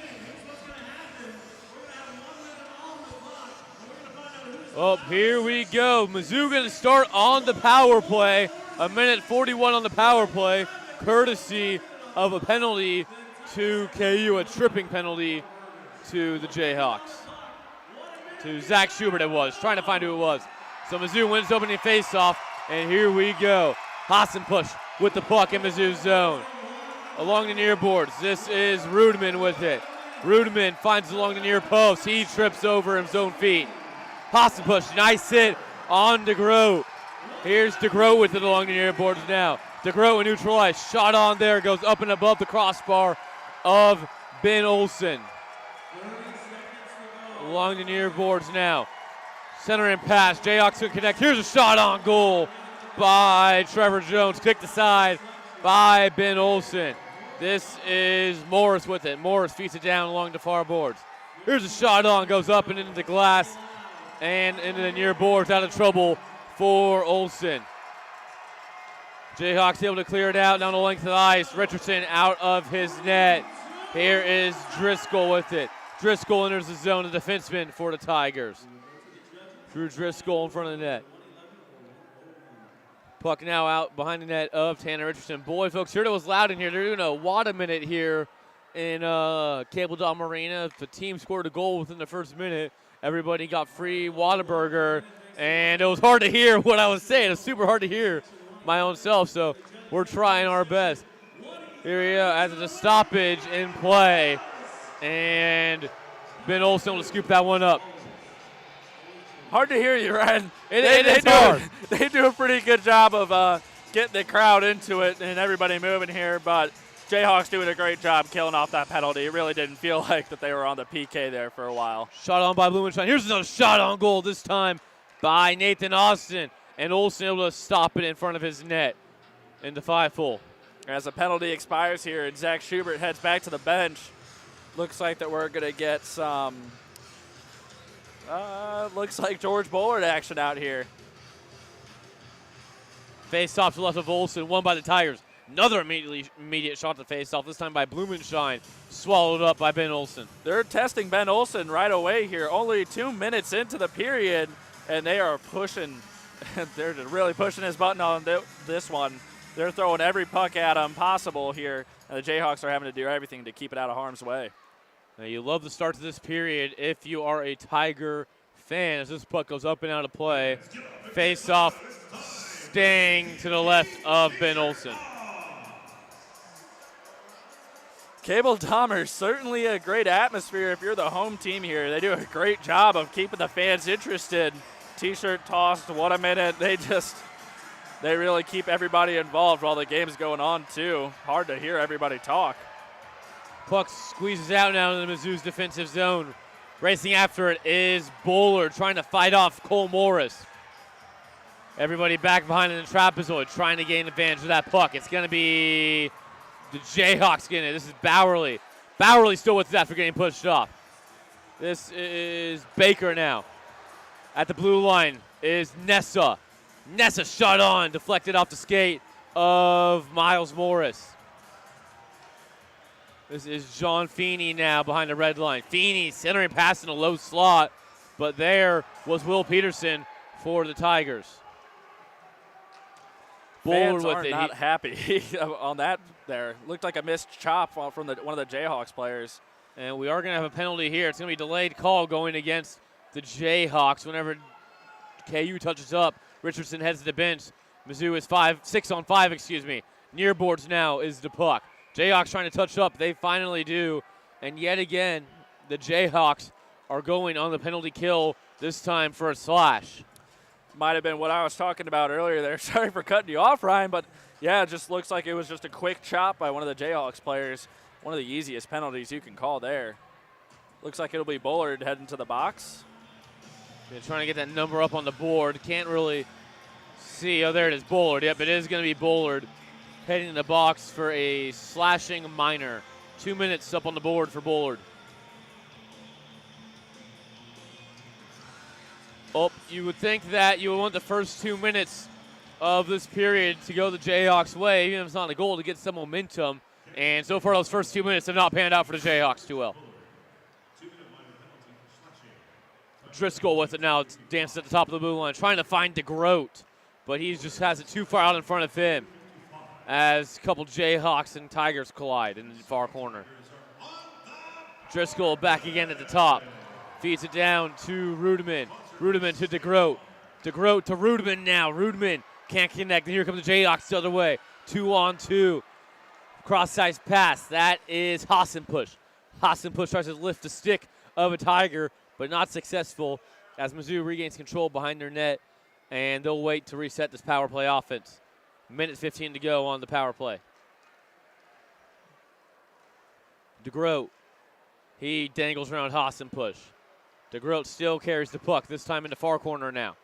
Well, here we go. Mizzou going to start on the power play. A minute 41 on the power play, courtesy of a penalty to KU, a tripping penalty to the Jayhawks. To Zach Schubert it was, trying to find who it was. So Mizzou wins opening faceoff, and here we go. Hassenpush with the puck in Mizzou's zone. Along the near boards, this is Rudman with it. Rudman finds it along the near post. He trips over his own feet. Hassenpush, nice hit on DeGroat. Here's DeGroat with it along the near boards now. DeGroat neutralized. Shot on there, goes up and above the crossbar of Ben Olsen. Along the near boards now. Center and pass. Jayhawks can connect. Here's a shot on goal by Trevor Jones. Kicked aside by Ben Olsen. This is Morris with it. Morris feeds it down along the far boards. Here's a shot on, goes up and into the glass and into the near boards. Out of trouble for Olsen. Jayhawks able to clear it out down the length of the ice. Richardson out of his net. Here is Driscoll with it. Driscoll enters the zone, the defenseman for the Tigers. Drew Driscoll in front of the net. Puck now out behind the net of Tanner Richardson. Boy, folks, heard it was loud in here. They're doing a WADA minute here in Cable Dome Arena. If the team scored a goal within the first minute, everybody got free Whataburger. And it was hard to hear what I was saying. It was super hard to hear my own self, so we're trying our best. Here we go, as a stoppage in play. And Ben Olsen will scoop that one up. Hard to hear you, Ryan. It's hard. They do a pretty good job of getting the crowd into it and everybody moving here, but Jayhawks doing a great job killing off that penalty. It really didn't feel like that they were on the PK there for a while. Shot on by Blumenstein. Here's another shot on goal, this time by Nathan Austin. And Olsen able to stop it in front of his net in the 5-full. As the penalty expires here and Zach Schubert heads back to the bench, looks like that we're going to get some, looks like George Bullard action out here. Face off to the left of Olsen, won by the Tigers. Another immediate shot to face off, this time by Blumenstein. Swallowed up by Ben Olsen. They're testing Ben Olsen right away here. Only 2 minutes into the period, and they are pushing. They're really pushing his button on this one. They're throwing every puck at them possible here, and the Jayhawks are having to do everything to keep it out of harm's way. Now you love the start to this period if you are a Tiger fan as this puck goes up and out of play. Face off, staying to the left of Ben Olsen. Cable Dahmer, certainly a great atmosphere if you're the home team here. They do a great job of keeping the fans interested. T-shirt tossed, what a minute. They really keep everybody involved while the game's going on too. Hard to hear everybody talk. Puck squeezes out now in the Mizzou's defensive zone. Racing after it is Bullard trying to fight off Cole Morris. Everybody back behind in the trapezoid trying to gain advantage of that puck. It's going to be the Jayhawks getting it. This is Bowerly. Bowerly still with it after getting pushed off. This is Baker now. At the blue line is Nessa. Nessa shot on, deflected off the skate of Miles Morris. This is John Feeney now behind the red line. Feeney centering pass in a low slot, but there was Will Peterson for the Tigers. Fans are not happy on that there. Looked like a missed chop from one of the Jayhawks players. And we are going to have a penalty here. It's going to be a delayed call going against the Jayhawks whenever KU touches up. Richardson heads to the bench. Mizzou is 6 on 5, excuse me. Near boards now is the puck. Jayhawks trying to touch up. They finally do. And yet again, the Jayhawks are going on the penalty kill, this time for a slash. Might have been what I was talking about earlier there. Sorry for cutting you off, Ryan, but yeah, it just looks like it was just a quick chop by one of the Jayhawks players. One of the easiest penalties you can call there. Looks like it'll be Bullard heading to the box. They're trying to get that number up on the board. Can't really see. Oh, there it is, Bullard. Yep, it is going to be Bullard heading in the box for a slashing minor. 2 minutes up on the board for Bullard. Oh, you would think that you would want the first 2 minutes of this period to go the Jayhawks' way, even if it's not a goal, to get some momentum. And so far, those first 2 minutes have not panned out for the Jayhawks too well. Driscoll with it now. It's danced at the top of the blue line, trying to find DeGroat, but he just has it too far out in front of him as a couple Jayhawks and Tigers collide in the far corner. Driscoll back again at the top. Feeds it down to Rudeman. Rudeman to DeGroat. DeGroat to Rudeman now. Rudeman can't connect. And here comes the Jayhawks the other way. 2-on-2. Cross-size pass. That is Hassenpush. Hassenpush tries to lift the stick of a Tiger, but not successful as Mizzou regains control behind their net, and they'll wait to reset this power play offense. Minute 15 to go on the power play. DeGroat, he dangles around Hassenpush. DeGroat still carries the puck, this time in the far corner now.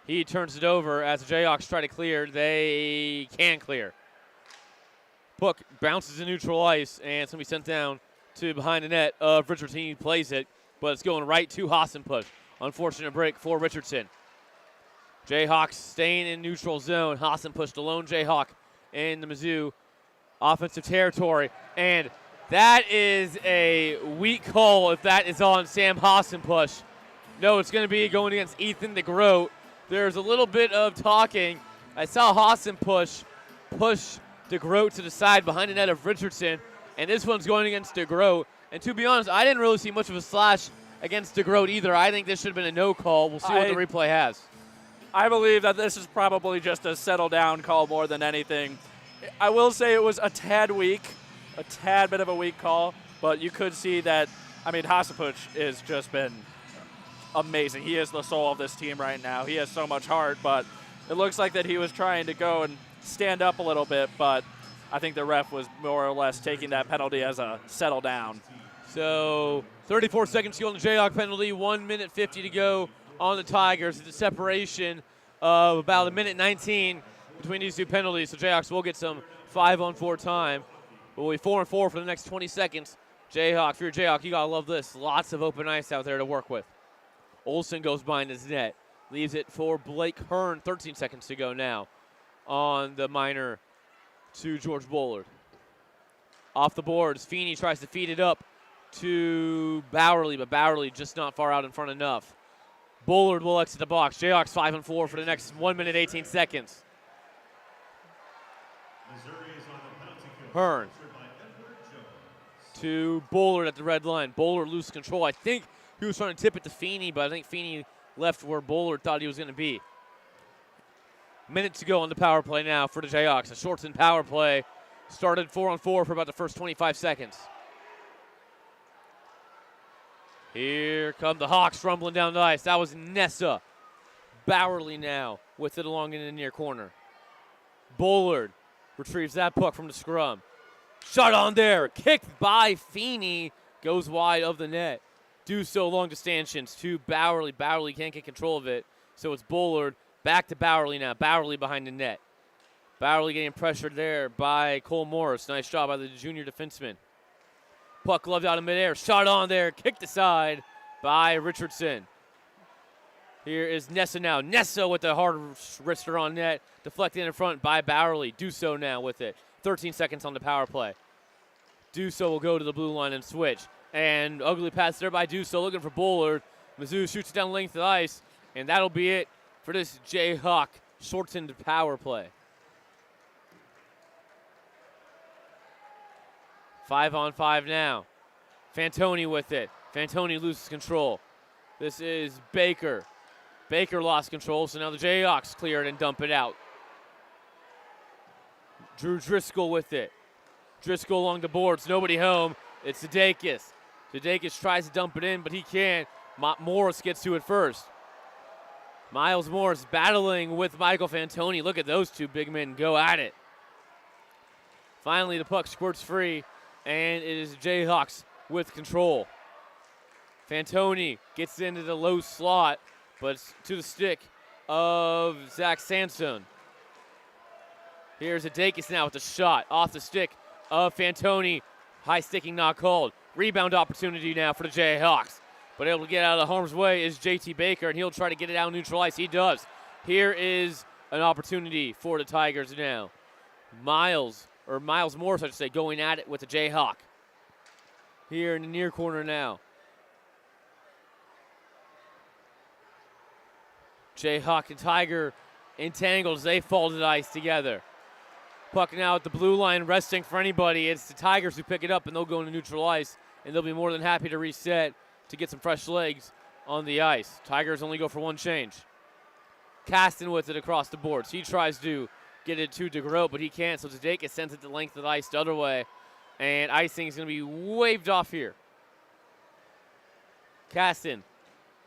He turns it over as the Jayhawks try to clear. They can clear. Puck bounces in neutral ice, and it's going to be sent down to behind the net of Richardson. He plays it, but it's going right to Hassenpush. Unfortunate break for Richardson. Jayhawks staying in neutral zone. Hassenpush, the lone Jayhawk in the Mizzou offensive territory. And that is a weak call if that is on Sam Hassenpush. No, it's going to be going against Ethan DeGroat. There's a little bit of talking. I saw Hassenpush push DeGroat to the side behind the net of Richardson, and this one's going against DeGroat. And to be honest, I didn't really see much of a slash against DeGroat either. I think this should have been a no call. We'll see what the replay has. I believe that this is probably just a settle down call more than anything. I will say it was a tad weak, a tad bit of a weak call, but you could see that, I mean, Hassenpush has just been amazing. He is the soul of this team right now. He has so much heart, but it looks like that he was trying to go and stand up a little bit, but I think the ref was more or less taking that penalty as a settle down. So 34 seconds to go on the Jayhawk penalty, 1 minute 50 to go on the Tigers. It's a separation of about a minute 19 between these two penalties. So Jayhawks will get some 5-on-4 time. But we'll be 4-4 for the next 20 seconds. Jayhawk, if you're a Jayhawk, you got to love this. Lots of open ice out there to work with. Olsen goes behind his net. Leaves it for Blake Hearn. 13 seconds to go now on the minor to George Bullard. Off the boards, Feeney tries to feed it up to Bowerly, but Bowerly just not far out in front enough. Bullard will exit the box. Jayhawks 5-4 for the next 1 minute 18 seconds. Hearn to Bullard at the red line. Bullard loses control. I think he was trying to tip it to Feeney, but I think Feeney left where Bullard thought he was going to be. Minute to go on the power play now for the Jayhawks. A shortened power play. Started 4-on-4 for about the first 25 seconds. Here come the Hawks rumbling down the ice. That was Nessa. Bowerly now with it along in the near corner. Bullard retrieves that puck from the scrum. Shot on there. Kicked by Feeney. Goes wide of the net. Do so long distantions to Bowerly. Bowerly can't get control of it. So it's Bullard. Back to Bowerly now. Bowerly behind the net. Bowerly getting pressured there by Cole Morris. Nice job by the junior defenseman. Puck gloved out in midair. Shot on there. Kicked aside by Richardson. Here is Nessa now. Nessa with the hard wrister on net. Deflected in front by Bowerly. Do so now with it. 13 seconds on the power play. Do so will go to the blue line and switch. And ugly pass there by Do so looking for Bullard. Mizzou shoots it down the length of the ice. And that'll be it for this Jayhawk shortened power play. 5-on-5 now. Fantoni with it. Fantoni loses control. This is Baker. Baker lost control, so now the Jayhawks clear it and dump it out. Drew Driscoll with it. Driscoll along the boards. Nobody home. It's Zdeikis. Zdeikis tries to dump it in, but he can't. Morris gets to it first. Miles Morris battling with Michael Fantoni. Look at those two big men go at it. Finally, the puck squirts free, and it is Jayhawks with control. Fantoni gets into the low slot, but it's to the stick of Zach Sansone. Here's Zdeikis now with a shot off the stick of Fantoni. High sticking not called. Rebound opportunity now for the Jayhawks. But able to get out of harm's way is JT Baker, and he'll try to get it out neutral ice. He does. Here is an opportunity for the Tigers now. Miles Morris, I should say, going at it with the Jayhawk. Here in the near corner now. Jayhawk and Tiger entangled as they fall to the ice together. Puck now at the blue line, resting for anybody. It's the Tigers who pick it up, and they'll go into neutral ice, and they'll be more than happy to reset to get some fresh legs on the ice. Tigers only go for one change. Caston with it across the boards. He tries to get it to DeGroat, but he can't, so Zdeikis sends it the length of the ice the other way, and icing is going to be waved off here. Caston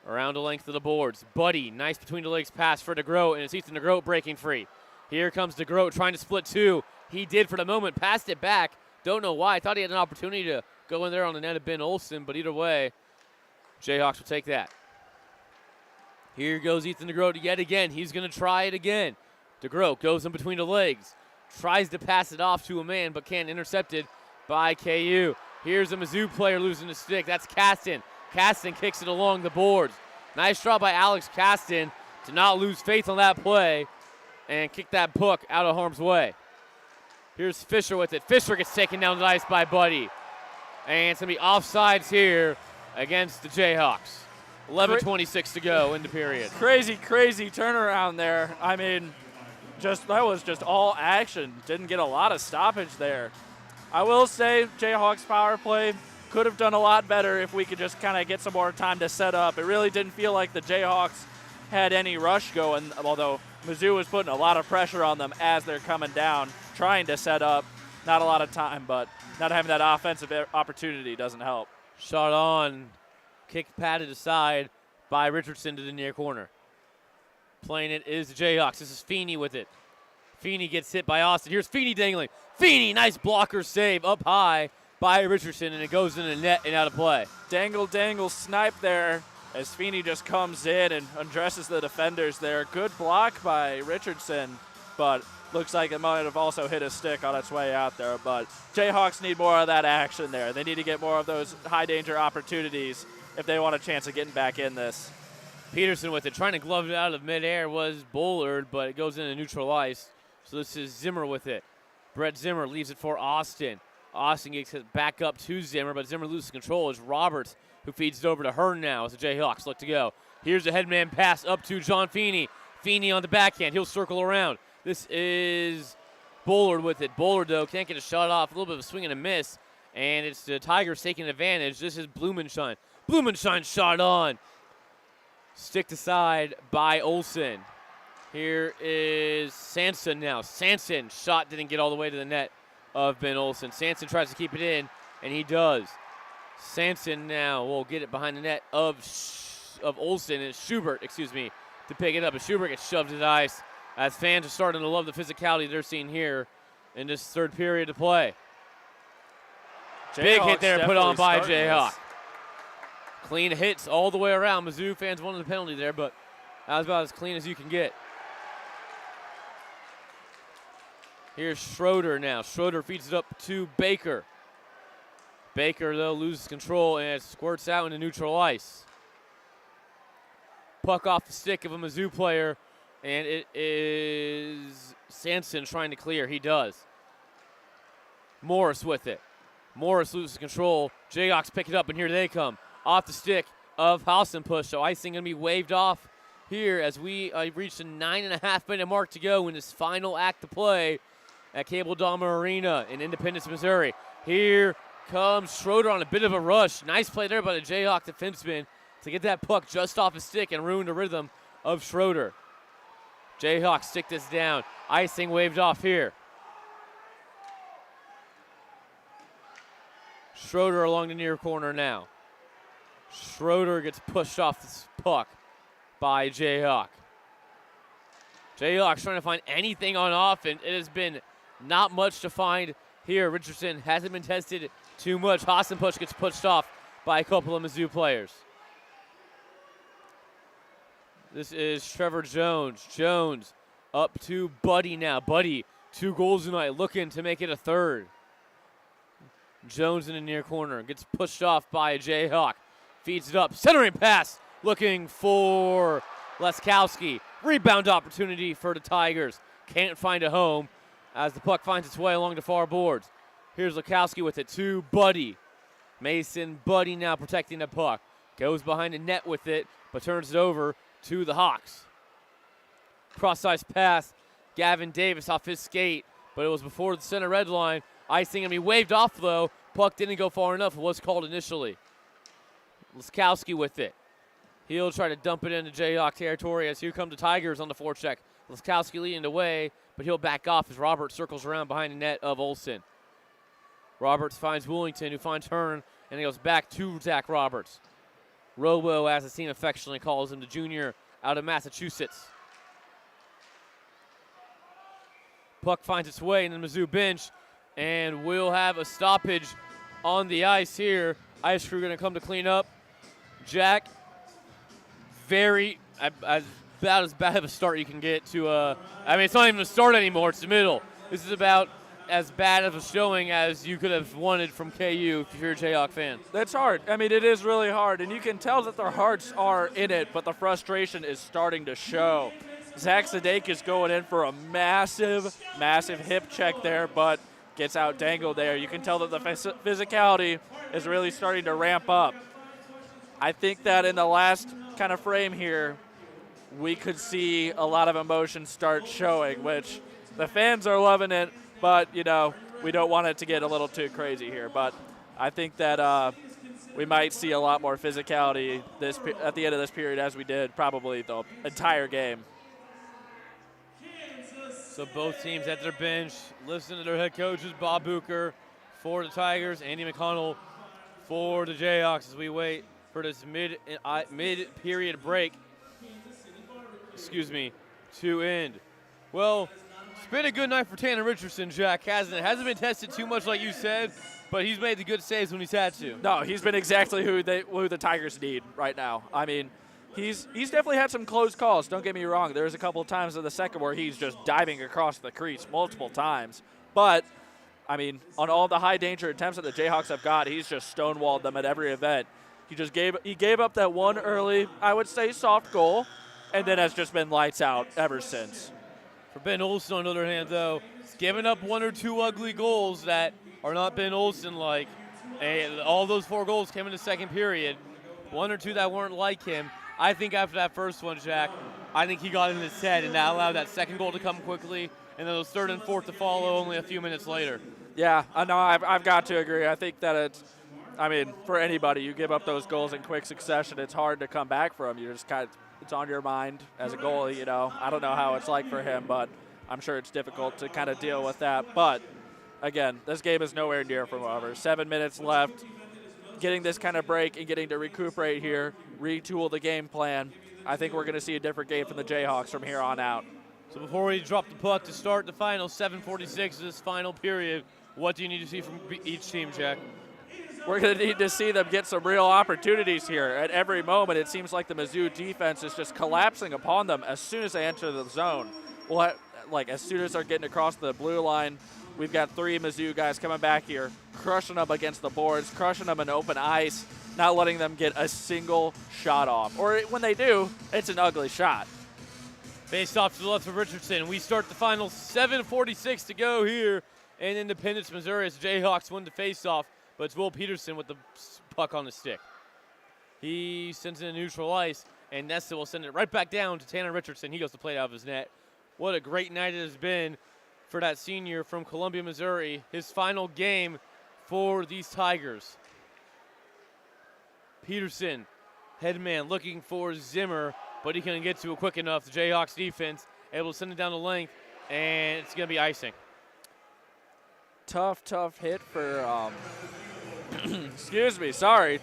around the length of the boards. Buddy, nice between the legs pass for DeGroat, and it's Ethan DeGroat breaking free. Here comes DeGroat trying to split two. He did for the moment, passed it back. Don't know why. I thought he had an opportunity to go in there on the net of Ben Olsen, but either way, Jayhawks will take that. Here goes Ethan DeGroat yet again. He's going to try it again. DeGroat goes in between the legs. Tries to pass it off to a man, but can't. Intercepted by KU. Here's a Mizzou player losing the stick. That's Caston. Caston kicks it along the boards. Nice draw by Alex Caston to not lose faith on that play and kick that puck out of harm's way. Here's Fisher with it. Fisher gets taken down the ice by Buddy. And it's going to be offsides here against the Jayhawks. 11:26 to go in the period. Crazy turnaround there. I mean, that was just all action. Didn't get a lot of stoppage there. I will say Jayhawks power play could have done a lot better if we could just kind of get some more time to set up. It really didn't feel like the Jayhawks had any rush going, although Mizzou was putting a lot of pressure on them as they're coming down, trying to set up. Not a lot of time, but not having that offensive opportunity doesn't help. Shot on, kick patted aside by Richardson to the near corner. Playing it is the Jayhawks. This is Feeney with it. Feeney gets hit by Austin. Here's Feeney dangling. Feeney, nice blocker save up high by Richardson, and it goes in the net and out of play. Dangle, snipe there as Feeney just comes in and undresses the defenders there. Good block by Richardson, but looks like it might have also hit a stick on its way out there. But Jayhawks need more of that action there. They need to get more of those high-danger opportunities if they want a chance of getting back in this. Peterson with it, trying to glove it out of midair was Bullard, but it goes into neutral ice. So this is Zimmer with it. Brett Zimmer leaves it for Austin. Austin gets it back up to Zimmer, but Zimmer loses control. It's Roberts who feeds it over to Hearn now as the Jayhawks look to go. Here's a headman pass up to John Feeney. Feeney on the backhand. He'll circle around. This is Bullard with it. Bullard, though, can't get a shot off. A little bit of a swing and a miss. And it's the Tigers taking advantage. This is Blumenschein. Blumenschein shot on. Sticked aside by Olsen. Here is Sanson now. Sanson shot didn't get all the way to the net of Ben Olsen. Sanson tries to keep it in, and he does. Sanson now will get it behind the net of Olsen, and Schubert, to pick it up. And Schubert gets shoved to the ice as fans are starting to love the physicality they're seeing here in this third period of play. Big hit there put on by Jayhawk. Clean hits all the way around. Mizzou fans wanted the penalty there, but that was about as clean as you can get. Here's Schroeder now. Schroeder feeds it up to Baker. Baker, though, loses control and it squirts out into neutral ice. Puck off the stick of a Mizzou player, and it is Sanson trying to clear. He does. Morris with it. Morris loses control. Jayhawks pick it up, and here they come. Off the stick of Hassenpush, so icing going to be waved off here as we reach the 9.5-minute mark to go in this final act to play at Cable Dahmer Arena in Independence, Missouri. Here comes Schroeder on a bit of a rush. Nice play there by the Jayhawk defenseman to get that puck just off his stick and ruin the rhythm of Schroeder. Jayhawks stick this down. Icing waved off here. Schroeder along the near corner now. Schroeder gets pushed off this puck by Jayhawk. Jayhawks trying to find anything on offense. It has been not much to find here. Richardson hasn't been tested too much. Hassenpush gets pushed off by a couple of Mizzou players. This is Trevor Jones. Jones up to Buddy now. Buddy, 2 goals tonight, looking to make it a third. Jones in the near corner. Gets pushed off by a Jayhawk. Feeds it up. Centering pass. Looking for Leskowski. Rebound opportunity for the Tigers. Can't find a home as the puck finds its way along the far boards. Here's Leskowski with it to Buddy. Mason Buddy now protecting the puck. Goes behind the net with it, but turns it over to the Hawks. Cross-ice pass. Gavin Davis off his skate, but it was before the center red line. Icing going to be waved off, though. Puck didn't go far enough. It was called initially. Leskowski with it. He'll try to dump it into Jayhawk territory as here come the Tigers on the forecheck. Leskowski leading the way, but he'll back off as Roberts circles around behind the net of Olsen. Roberts finds Willington, who finds Hearn, and he goes back to Zach Roberts. Robo, as the team affectionately calls him, the junior out of Massachusetts. Puck finds its way in the Mizzou bench, and we'll have a stoppage on the ice here. Ice crew going to come to clean up. Jack, about as bad of a start you can get to it's not even a start anymore, it's the middle. This is about as bad of a showing as you could have wanted from KU if you're a Jayhawk fan. That's hard. I mean, it is really hard, and you can tell that their hearts are in it, but the frustration is starting to show. Zach Sadek going in for a massive, massive hip check there, but gets out dangled there. You can tell that the physicality is really starting to ramp up. I think that in the last kind of frame here, we could see a lot of emotion start showing, which the fans are loving it, but, we don't want it to get a little too crazy here. But I think that we might see a lot more physicality at the end of this period as we did probably the entire game. So both teams at their bench, listen to their head coaches, Bob Bucher for the Tigers, Andy McConnell for the Jayhawks as we wait for this mid-period break, to end. Well, it's been a good night for Tanner Richardson, Jack, hasn't it? Hasn't been tested too much like you said, but he's made the good saves when he's had to. No, he's been exactly who the Tigers need right now. I mean, He's definitely had some close calls, don't get me wrong. There's a couple of times in the second where he's just diving across the crease multiple times. But, I mean, on all the high danger attempts that the Jayhawks have got, he's just stonewalled them at every event. He gave up that one early, I would say, soft goal, and then has just been lights out ever since. For Ben Olsen, on the other hand, though, he's given up 1 or 2 ugly goals that are not Ben Olsen-like. And all those 4 goals came in the second period. 1 or 2 that weren't like him. I think after that first one, Jack, I think he got in his head, and that allowed that second goal to come quickly, and then those third and fourth to follow only a few minutes later. Yeah, I know. I've got to agree. I think that for anybody, you give up those goals in quick succession, it's hard to come back from. You just it's on your mind as a goalie, I don't know how it's like for him, but I'm sure it's difficult to kind of deal with that. But, again, this game is nowhere near from over. 7 minutes left. Getting this kind of break and getting to recuperate here, retool the game plan. I think we're going to see a different game from the Jayhawks from here on out. So before we drop the puck to start the final 7:46 of this final period, what do you need to see from each team, Jack? We're going to need to see them get some real opportunities here. At every moment, it seems like the Mizzou defense is just collapsing upon them as soon as they enter the zone. As soon as they're getting across the blue line, we've got 3 Mizzou guys coming back here, crushing them against the boards, crushing them in open ice, not letting them get a single shot off. Or when they do, it's an ugly shot. Face off to the left of Richardson. We start the final 7:46 to go here in Independence, Missouri, as the Jayhawks win the face-off. But it's Will Peterson with the puck on the stick. He sends it in neutral ice, and Nesta will send it right back down to Tanner Richardson. He goes to play it out of his net. What a great night it has been for that senior from Columbia, Missouri. His final game for these Tigers. Peterson, headman, looking for Zimmer, but he couldn't get to it quick enough. The Jayhawks defense able to send it down the length, and it's going to be icing. Tough hit for,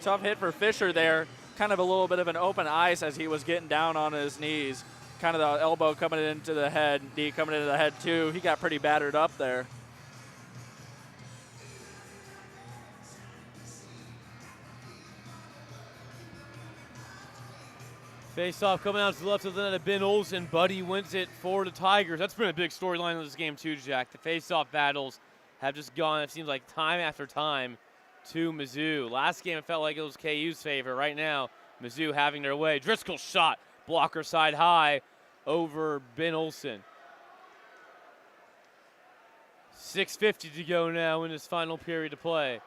tough hit for Fisher there. Kind of a little bit of an open ice as he was getting down on his knees. Kind of the elbow coming into the head, knee coming into the head too. He got pretty battered up there. Face-off coming out to the left of the net of Ben Olsen. Buddy wins it for the Tigers. That's been a big storyline of this game too, Jack. The face-off battles have just gone, it seems like, time after time to Mizzou. Last game, it felt like it was KU's favor. Right now, Mizzou having their way. Driscoll's shot, blocker side high over Ben Olsen. 6:50 to go now in this final period of play.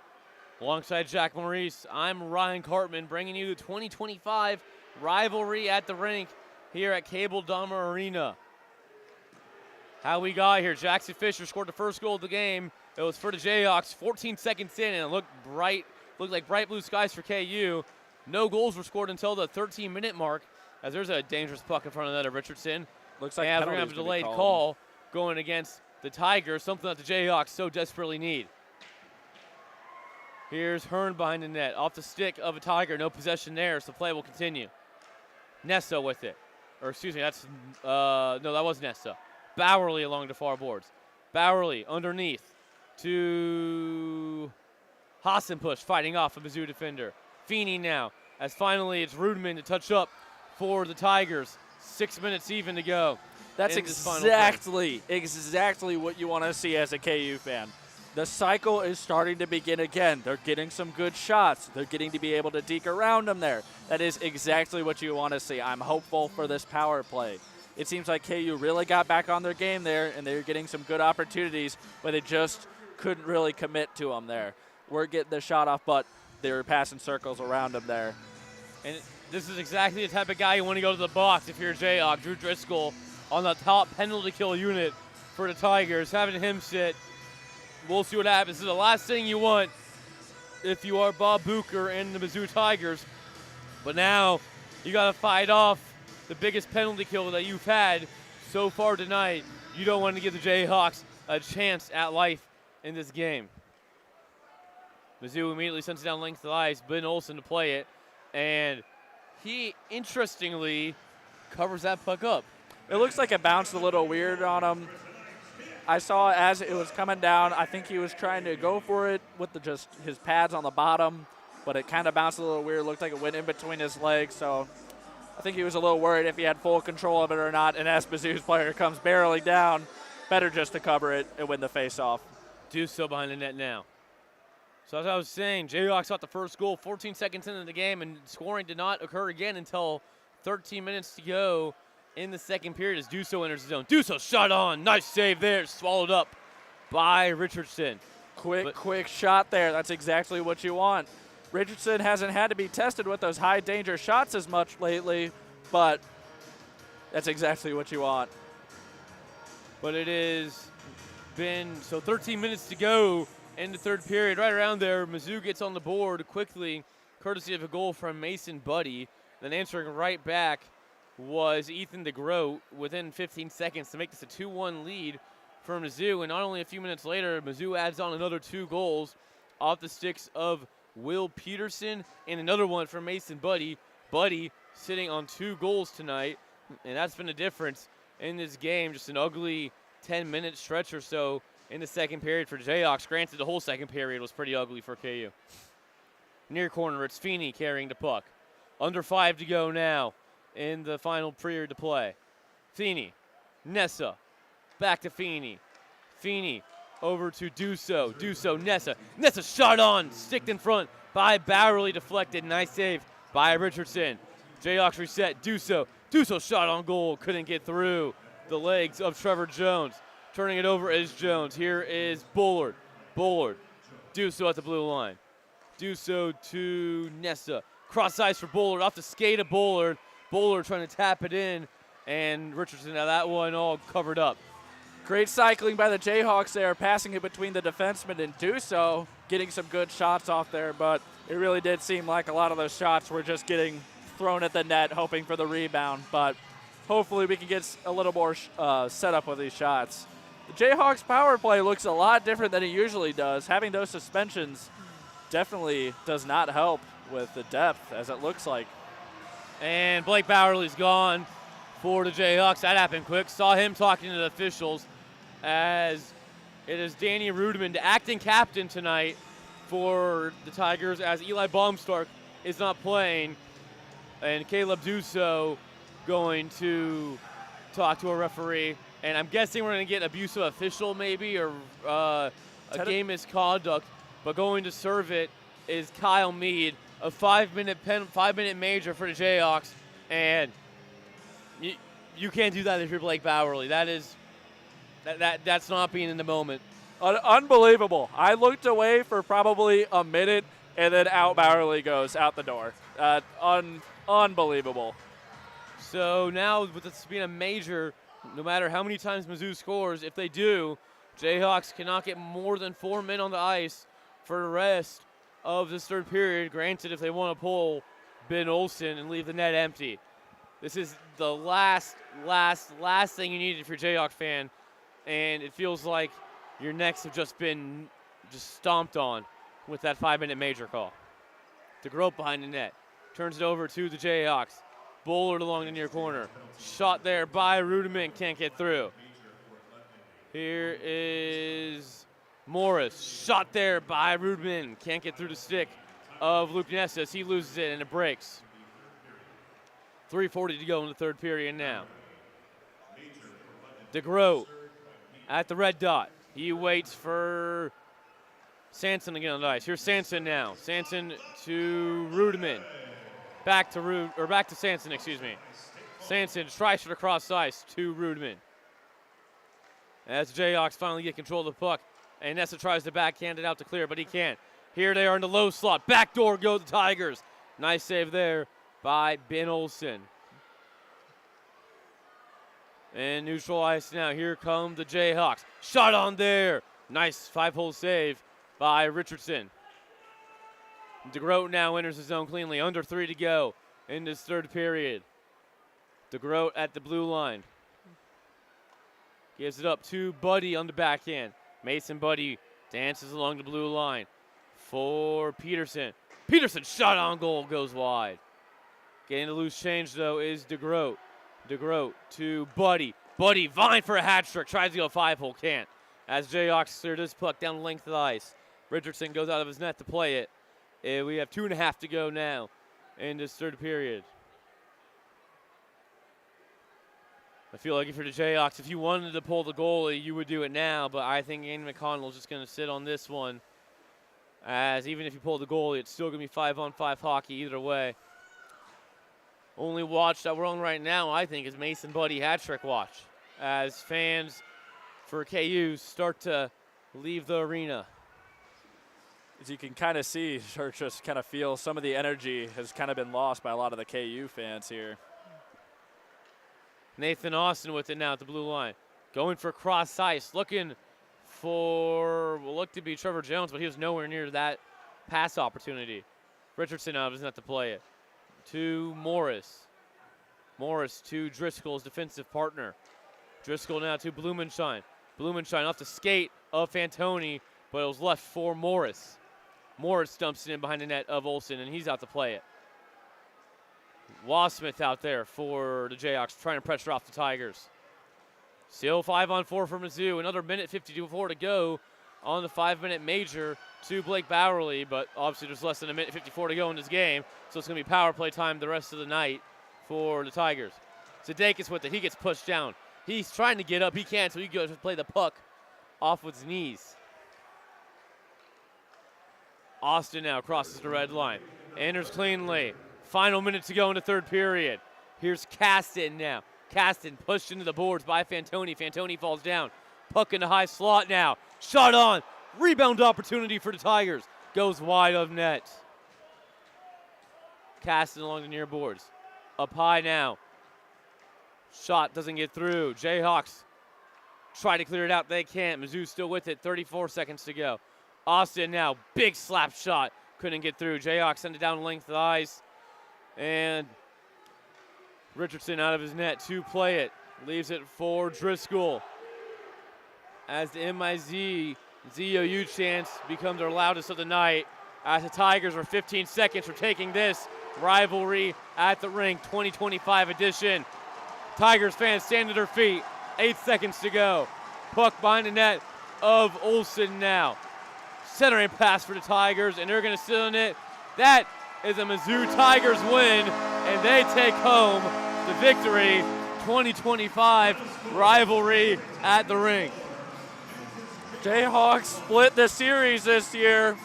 Alongside Jack Maurice, I'm Ryan Cartman, bringing you the 2025 rivalry at the rink here at Cable Dahmer Arena. How we got here, Jackson Fisher scored the first goal of the game. It was for the Jayhawks, 14 seconds in, and it looked like bright blue skies for KU. No goals were scored until the 13-minute mark, as there's a dangerous puck in front of the net of Richardson. Looks like we're going to have a delayed call going against the Tigers, something that the Jayhawks so desperately need. Here's Hearn behind the net, off the stick of a Tiger, no possession there, so play will continue. Nessa with it. Or excuse me, that was Nessa. Bowerly along the far boards. Bowerly underneath to Hassenpush fighting off a Mizzou defender. Feeney now, as finally it's Rudman to touch up for the Tigers. 6 minutes even to go. That's exactly what you want to see as a KU fan. The cycle is starting to begin again. They're getting some good shots. They're getting to be able to deke around them there. That is exactly what you want to see. I'm hopeful for this power play. It seems like KU really got back on their game there, and they're getting some good opportunities, but they just couldn't really commit to them there. We're getting the shot off, but they were passing circles around them there. And this is exactly the type of guy you want to go to the box if you're a Jayhawk. Drew Driscoll on the top penalty kill unit for the Tigers, having him sit. We'll see what happens. This is the last thing you want if you are Bob Bucher and the Mizzou Tigers. But now you got to fight off the biggest penalty kill that you've had so far tonight. You don't want to give the Jayhawks a chance at life in this game. Mizzou immediately sends it down length of the ice. Ben Olsen to play it. And he, interestingly, covers that puck up. It looks like it bounced a little weird on him. I saw as it was coming down, I think he was trying to go for it with just his pads on the bottom, but it kind of bounced a little weird. Looked like it went in between his legs, so I think he was a little worried if he had full control of it or not. And as Mizzou's player comes barreling down, better just to cover it and win the face-off. Do so behind the net now. So as I was saying, Jayhawks got the first goal 14 seconds into the game, and scoring did not occur again until 13 minutes to go in the second period as Duso enters the zone. Duso shot on. Nice save there. Swallowed up by Richardson. Quick shot there. That's exactly what you want. Richardson hasn't had to be tested with those high danger shots as much lately, but that's exactly what you want. but it has been, so 13 minutes to go in the third period. Right around there, Mizzou gets on the board quickly, courtesy of a goal from Mason Buddy. Then answering right back was Ethan DeGroat within 15 seconds to make this a 2-1 lead for Mizzou. And not only a few minutes later, Mizzou adds on another 2 goals off the sticks of Will Peterson and another one from Mason Buddy. Buddy sitting on 2 goals tonight, and that's been the difference in this game. Just an ugly 10-minute stretch or so in the second period for Jayhawks. Granted, the whole second period was pretty ugly for KU. Near corner, it's Feeney carrying the puck. Under 5 to go now in the final period to play. Feeney, Nessa, back to Feeney. Feeney over to Duso. Duso, Nessa. Nessa shot on, sticked in front by Bowerly, deflected. Nice save by Richardson. Jayhawks reset. Duso. Duso shot on goal, couldn't get through the legs of Trevor Jones. Turning it over is Jones. Here is Bullard. Bullard. Duso at the blue line. Duso to Nessa. Cross ice for Bullard. Off the skate of Bullard. Bullard trying to tap it in. And Richardson, now that one all covered up. Great cycling by the Jayhawks there, passing it between the defensemen and Duso, getting some good shots off there, but it really did seem like a lot of those shots were just getting thrown at the net, hoping for the rebound. But hopefully we can get a little more set up with these shots. The Jayhawks power play looks a lot different than it usually does. Having those suspensions definitely does not help with the depth, as it looks like. And Blake Bowerly's gone for the Jayhawks. That happened quick. Saw him talking to the officials, as it is Danny Rudeman, the acting captain tonight for the Tigers, as Eli Baumstark is not playing. And Caleb Duso going to talk to a referee. And I'm guessing we're going to get abusive official maybe, or a game misconduct. But going to serve it is Kyle Mead, a 5-minute major for the Jayhawks. And you can't do that if you're Blake Bowerly. That's not being in the moment. Unbelievable. I looked away for probably a minute, and then out Bowerly goes out the door. Unbelievable. So now with this being a major, no matter how many times Mizzou scores, if they do, Jayhawks cannot get more than 4 men on the ice for the rest of this third period. Granted, if they want to pull Ben Olsen and leave the net empty. This is the last thing you need if you're a Jayhawk fan, and it feels like your necks have just been stomped on with that 5-minute major call. DeGroat behind the net. Turns it over to the Jayhawks. Bullard along the near corner. Shot there by Rudeman. Can't get through. Here is Morris. Shot there by Rudeman. Can't get through the stick of Luke Nessa as he loses it and it breaks. 3:40 to go in the third period now. DeGroat at the red dot. He waits for Sanson to get on the ice. Here's Sanson now. Sanson to Rudeman. Back to Sanson, excuse me. Sanson tries for the cross ice to Rudeman. As the Jayhawks finally get control of the puck, and Nessa tries to backhand it out to clear, but he can't. Here they are in the low slot. Backdoor go the Tigers. Nice save there by Ben Olsen. And neutral ice now. Here come the Jayhawks. Shot on there. Nice 5-hole save by Richardson. DeGroat now enters the zone cleanly. Under 3 to go in this third period. DeGroat at the blue line. Gives it up to Buddy on the backhand. Mason Buddy dances along the blue line for Peterson. Peterson shot on goal, goes wide. Getting the loose change, though, is DeGroat. DeGroat to Buddy. Buddy vying for a hat trick. Tries to go 5-hole, can't. As Jayhawks clear this puck down the length of the ice. Richardson goes out of his net to play it. And we have 2.5 to go now in this third period. I feel like if you're the Jayhawks, if you wanted to pull the goalie, you would do it now. But I think Andy McConnell is just going to sit on this one. As even if you pull the goalie, it's still going to be 5-on-5 hockey either way. Only watch that we're on right now, I think, is Mason Buddy hat trick watch. As fans for KU start to leave the arena. As you can kind of see, or just kind of feel, some of the energy has kind of been lost by a lot of the KU fans here. Nathan Austin with it now at the blue line. going for cross ice, looking for, will look to be Trevor Jones, but he was nowhere near that pass opportunity. Richardson now doesn't have to play it. To Morris. Morris to Driscoll's defensive partner. Driscoll now to Blumenschein. Blumenschein off the skate of Fantoni, but it was left for Morris. Morris dumps it in behind the net of Olsen, and he's out to play it. Wasmith out there for the Jayhawks, trying to pressure off the Tigers. Still 5-on-4 for Mizzou. Another minute 54 to go on the 5-minute major to Blake Bowerly, but obviously there's less than a minute 54 to go in this game, so it's going to be power play time the rest of the night for the Tigers. Sudeikis with it. He gets pushed down. He's trying to get up. He can't, so he goes to play the puck off with his knees. Austin now crosses the red line. Enters cleanly. Final minute to go in the third period. Here's Caston now. Caston pushed into the boards by Fantoni. Fantoni falls down. Puck in the high slot now. Shot on. Rebound opportunity for the Tigers. Goes wide of net. Caston along the near boards. Up high now. Shot doesn't get through. Jayhawks try to clear it out. They can't. Mizzou still with it. 34 seconds to go. Austin now. Big slap shot. Couldn't get through. Jayhawks send it down length of the ice. And Richardson out of his net to play it. Leaves it for Driscoll. As the MIZ ZOU chants becomes our loudest of the night. As the Tigers are 15 seconds for taking this rivalry at the Rink 2025 edition. Tigers fans stand to their feet. 8 seconds to go. Puck behind the net of Olsen now. Centering pass for the Tigers, and they're going to sit on it. That is a Mizzou Tigers win, and they take home the victory. 2025 rivalry at the Rink. Jayhawks split the series this year.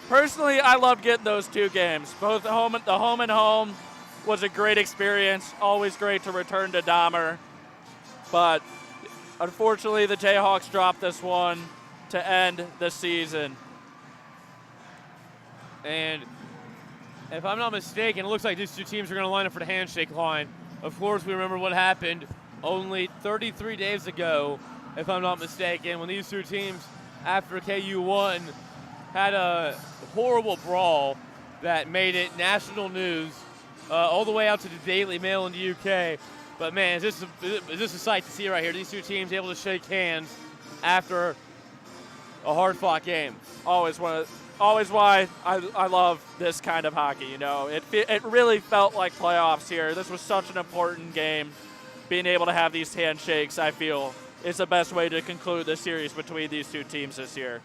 Personally, I love getting those two games. Both the home and home was a great experience. Always great to return to Dahmer. But unfortunately, the Jayhawks dropped this one to end the season. And if I'm not mistaken, it looks like these two teams are going to line up for the handshake line. Of course, we remember what happened only 33 days ago, if I'm not mistaken, when these two teams, after KU won, had a horrible brawl that made it national news all the way out to the Daily Mail in the UK. But man, is this a sight to see right here? These two teams able to shake hands after a hard-fought game. Always why I love this kind of hockey. You know, it really felt like playoffs here. This was such an important game. Being able to have these handshakes, I feel, is the best way to conclude the series between these two teams this year.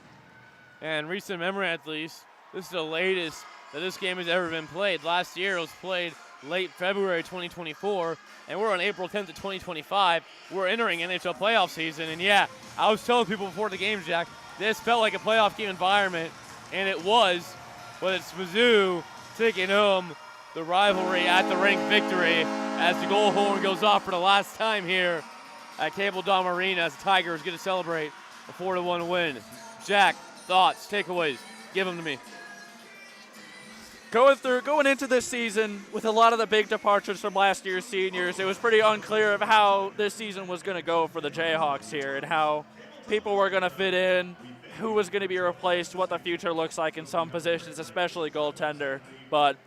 And recent memory, at least, this is the latest that this game has ever been played. Last year it was played late February 2024, and we're on April 10th of 2025. We're entering NHL playoff season, and yeah, I was telling people before the game, Jack, this felt like a playoff game environment, and it was, but it's Mizzou taking home the rivalry at the Rink victory as the goal horn goes off for the last time here at Cable Dome Arena as the Tigers get to celebrate a 4-1 win. Jack, thoughts, takeaways, give them to me. Going into this season with a lot of the big departures from last year's seniors, it was pretty unclear of how this season was going to go for the Jayhawks here and how people were going to fit in, who was going to be replaced, what the future looks like in some positions, especially goaltender. But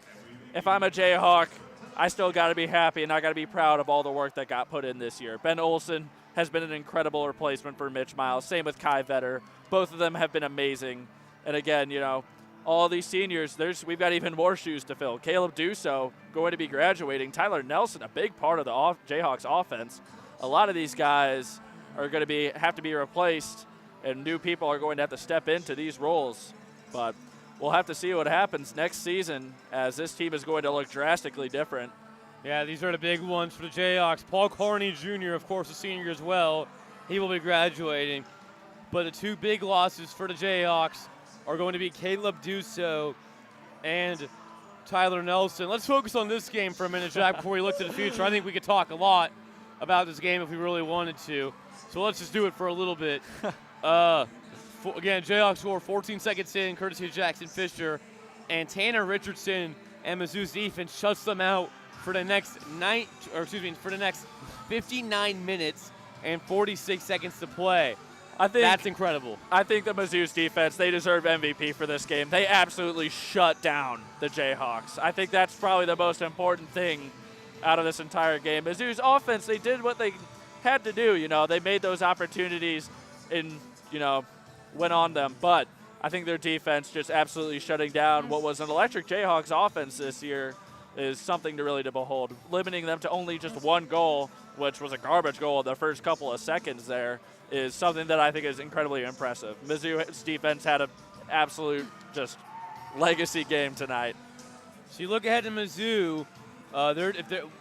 if I'm a Jayhawk, I still got to be happy and I got to be proud of all the work that got put in this year. Ben Olsen has been an incredible replacement for Mitch Miles. Same with Kai Vetter. Both of them have been amazing. And again, you know, all these seniors, we've got even more shoes to fill. Caleb Dusso going to be graduating. Tyler Nelson, a big part of the Jayhawks offense. A lot of these guys are going to have to be replaced, and new people are going to have to step into these roles. But we'll have to see what happens next season, as this team is going to look drastically different. Yeah, these are the big ones for the Jayhawks. Paul Carney Jr., of course, a senior as well. He will be graduating. But the two big losses for the Jayhawks are going to be Caleb Dusso and Tyler Nelson. Let's focus on this game for a minute, Jack, before we look to the future. I think we could talk a lot about this game if we really wanted to. So let's just do it for a little bit. Again, Jayhawks score 14 seconds in, courtesy of Jackson Fisher. And Tanner Richardson and Mizzou's defense shuts them out for the next 59 minutes and 46 seconds to play. I think that's incredible. I think the Mizzou's defense, they deserve MVP for this game. They absolutely shut down the Jayhawks. I think that's probably the most important thing out of this entire game. Mizzou's offense, they did what they had to do. They made those opportunities and, went on them. But I think their defense just absolutely shutting down what was an electric Jayhawks offense this year is something to really to behold. Limiting them to only just one goal, which was a garbage goal in the first couple of seconds there, is something that I think is incredibly impressive. Mizzou's defense had an absolute just legacy game tonight. So you look ahead to Mizzou.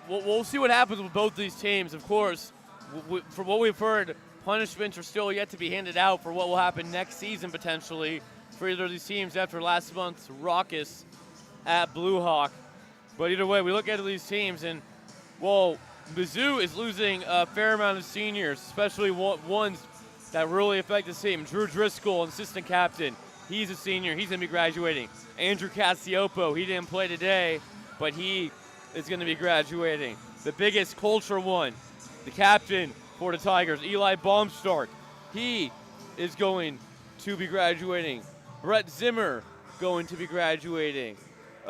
We'll see what happens with both these teams. Of course, from what we've heard, punishments are still yet to be handed out for what will happen next season potentially for either of these teams after last month's raucous at Blue Hawk. But either way, we look at these teams, and, Mizzou is losing a fair amount of seniors, especially ones that really affect the team. Drew Driscoll, assistant captain, he's a senior. He's going to be graduating. Andrew Cassiopo, he didn't play today, but he is going to be graduating. The biggest culture one, the captain for the Tigers, Eli Baumstark, he is going to be graduating. Brett Zimmer going to be graduating.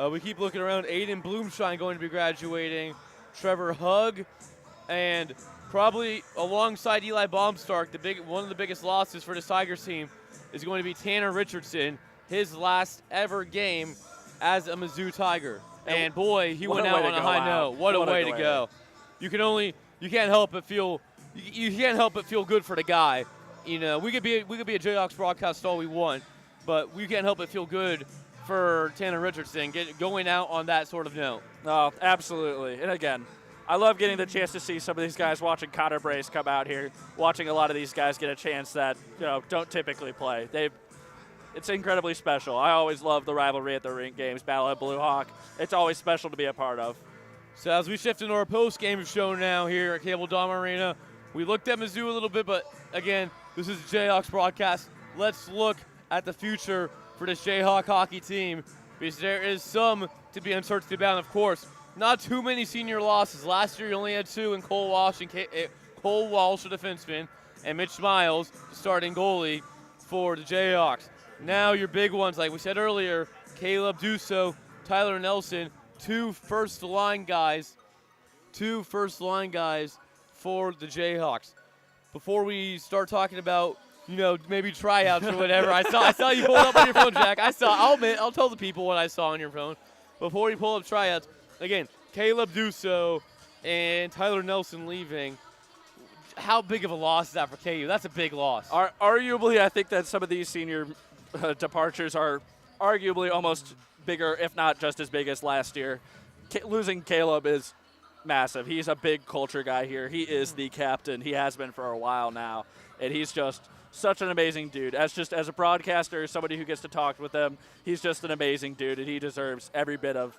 We keep looking around. Aiden Bloomshine going to be graduating. Trevor Hugg, and probably alongside Eli Baumstark, one of the biggest losses for this Tigers team is going to be Tanner Richardson, his last ever game as a Mizzou Tiger. And boy, he went out on a high note. What a way to go! You can't help but feel good for the guy. We could be a Jayhawks broadcast all we want, but we can't help but feel good for Tanner Richardson going out on that sort of note. Oh, absolutely. And again, I love getting the chance to see some of these guys, watching Connor Brace come out here, watching a lot of these guys get a chance that don't typically play. It's incredibly special. I always love the rivalry at the Rink games, Battle at Blue Hawk. It's always special to be a part of. So as we shift into our post-game show now here at Cable Dom Arena, we looked at Mizzou a little bit, but again, this is a Jayhawks broadcast. Let's look at the future for this Jayhawk hockey team, because there is some to be uncertainty about. And of course, not too many senior losses. Last year, you only had two in Cole Walsh, the defenseman, and Mitch Miles, the starting goalie for the Jayhawks. Now your big ones, like we said earlier, Caleb Dusso, Tyler Nelson, two first-line guys for the Jayhawks. Before we start talking about maybe tryouts or whatever. I saw you pull it up on your phone, Jack. I'll tell the people what I saw on your phone. Before you pull up tryouts, again, Caleb Dusso and Tyler Nelson leaving. How big of a loss is that for KU? That's a big loss. Arguably, I think that some of these senior departures are arguably almost bigger, if not just as big as last year. Losing Caleb is massive. He's a big culture guy here. He is the captain. He has been for a while now, and he's just such an amazing dude. As a broadcaster, somebody who gets to talk with him, he's just an amazing dude, and he deserves every bit of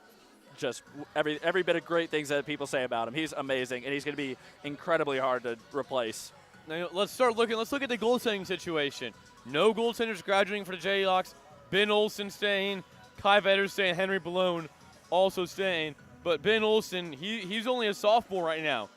great things that people say about him. He's amazing, and he's going to be incredibly hard to replace. Now let's look at the goaltending situation. No goaltenders graduating for the Jayhawks. Ben Olsen staying, Kai Vetter staying, Henry Balone also staying. But Ben Olsen, he's only a sophomore right now.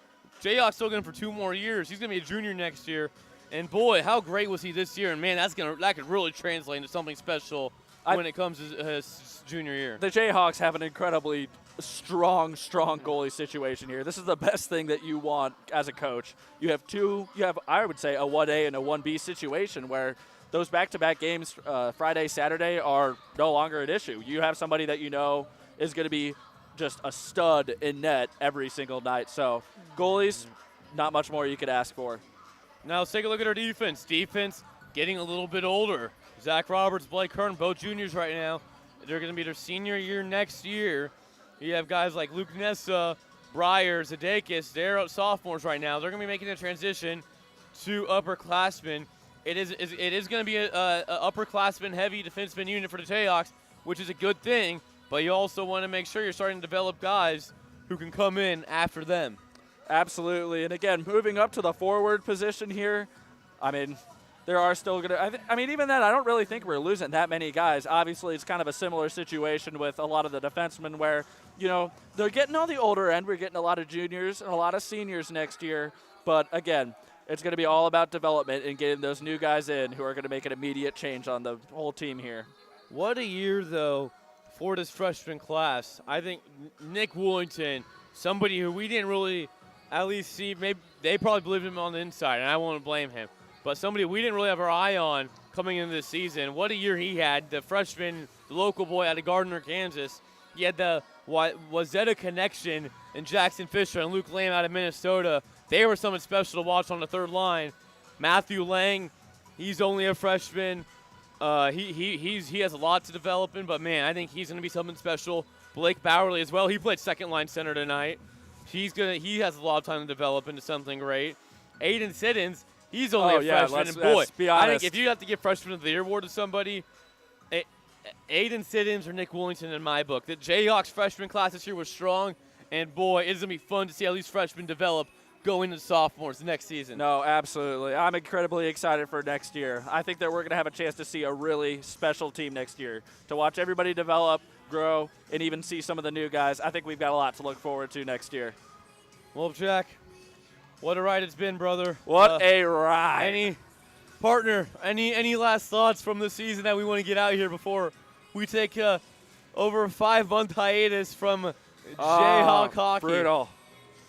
Jayhawks still going for 2 more years. He's going to be a junior next year. And boy, how great was he this year? And man, that could really translate into something special when it comes to his junior year. The Jayhawks have an incredibly strong goalie situation here. This is the best thing that you want as a coach. You have I would say a 1A and a 1B situation where those back-to-back games, Friday, Saturday, are no longer an issue. You have somebody that is going to be just a stud in net every single night. So goalies, not much more you could ask for. Now let's take a look at our defense. Defense getting a little bit older. Zach Roberts, Blake Kern, both juniors right now. They're going to be their senior year next year. You have guys like Luke Nessa, Breyer, Zadakis. They're sophomores right now. They're going to be making a transition to upperclassmen. It is going to be a upperclassman heavy defenseman unit for the Jayhawks, which is a good thing. But you also want to make sure you're starting to develop guys who can come in after them. Absolutely. And again, moving up to the forward position here, there are still going to – even then, I don't really think we're losing that many guys. Obviously, it's kind of a similar situation with a lot of the defensemen where, they're getting on the older end. We're getting a lot of juniors and a lot of seniors next year. But again, It's going to be all about development and getting those new guys in who are going to make an immediate change on the whole team here. What a year, though, for this freshman class. I think Nick Woolington, somebody who we didn't really at least see, maybe they probably believed him on the inside, and I won't blame him. But somebody we didn't really have our eye on coming into this season. What a year he had. The freshman, the local boy out of Gardner, Kansas. He had the Wazetta connection and Jackson Fisher and Luke Lamb out of Minnesota. They were something special to watch on the third line. Matthew Lang, he's only a freshman. He has a lot to develop in, but man, I think he's going to be something special. Blake Bowerly as well. He played second line center tonight. He has a lot of time to develop into something great. Aiden Siddons, he's only a freshman, and boy, let's be honest. I think if you have to give freshman of the year award to somebody, Aiden Siddons or Nick Woolington in my book. The Jayhawks freshman class this year was strong, and boy, it's going to be fun to see how these freshmen develop going into sophomores next season. No, absolutely. I'm incredibly excited for next year. I think that we're going to have a chance to see a really special team next year, to watch everybody develop, grow, and even see some of the new guys. I think we've got a lot to look forward to next year. Well, Jack, what a ride it's been, brother. What a ride. Any last thoughts from the season that we want to get out here before we take over a 5-month hiatus from Jayhawk hockey? Brutal.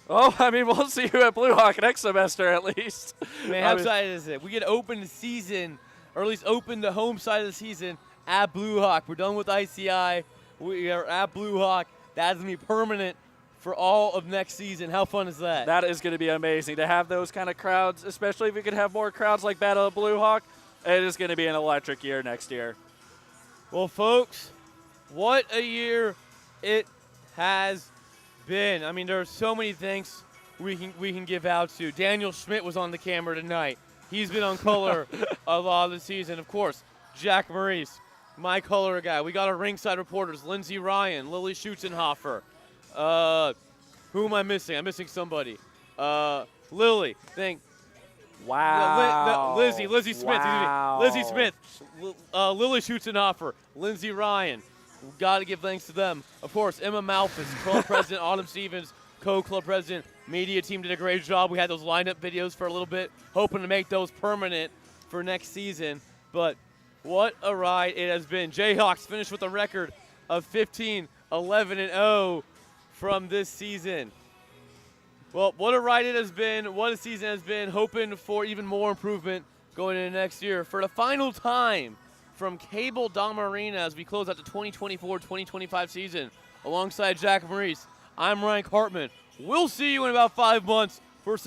Oh, I mean, we'll see you at Blue Hawk next semester at least. Man, how excited is it? We get open the season, or at least open the home side of the season at Blue Hawk. We're done with ICI. We are at Blue Hawk. That's going to be permanent for all of next season. How fun is that? That is going to be amazing to have those kind of crowds, especially if we could have more crowds like Battle of Blue Hawk. It is going to be an electric year next year. Well, folks, what a year it has been. I mean, there are so many things we can give out to. Daniel Schmidt was on the camera tonight. He's been on color a lot of the season. Of course, Jack Maurice, my color guy. We got our ringside reporters, Lindsey Ryan, Lily Schutzenhofer. Who am I missing? I'm missing somebody. Lily. Wow. Lizzie Smith. Wow. Lizzie Smith. Lily Schutzenhofer. Lindsey Ryan. We've got to give thanks to them. Of course, Emma Malphus, club president, Autumn Stevens, co-club president, media team did a great job. We had those lineup videos for a little bit, hoping to make those permanent for next season. But what a ride it has been. Jayhawks finished with a record of 15-11-0 from this season. Well, what a ride it has been. What a season has been. Hoping for even more improvement going into next year. For the final time from Cable Dom Arena as we close out the 2024-2025 season. Alongside Jack Maurice, I'm Ryan Cartman. We'll see you in about 5 months for some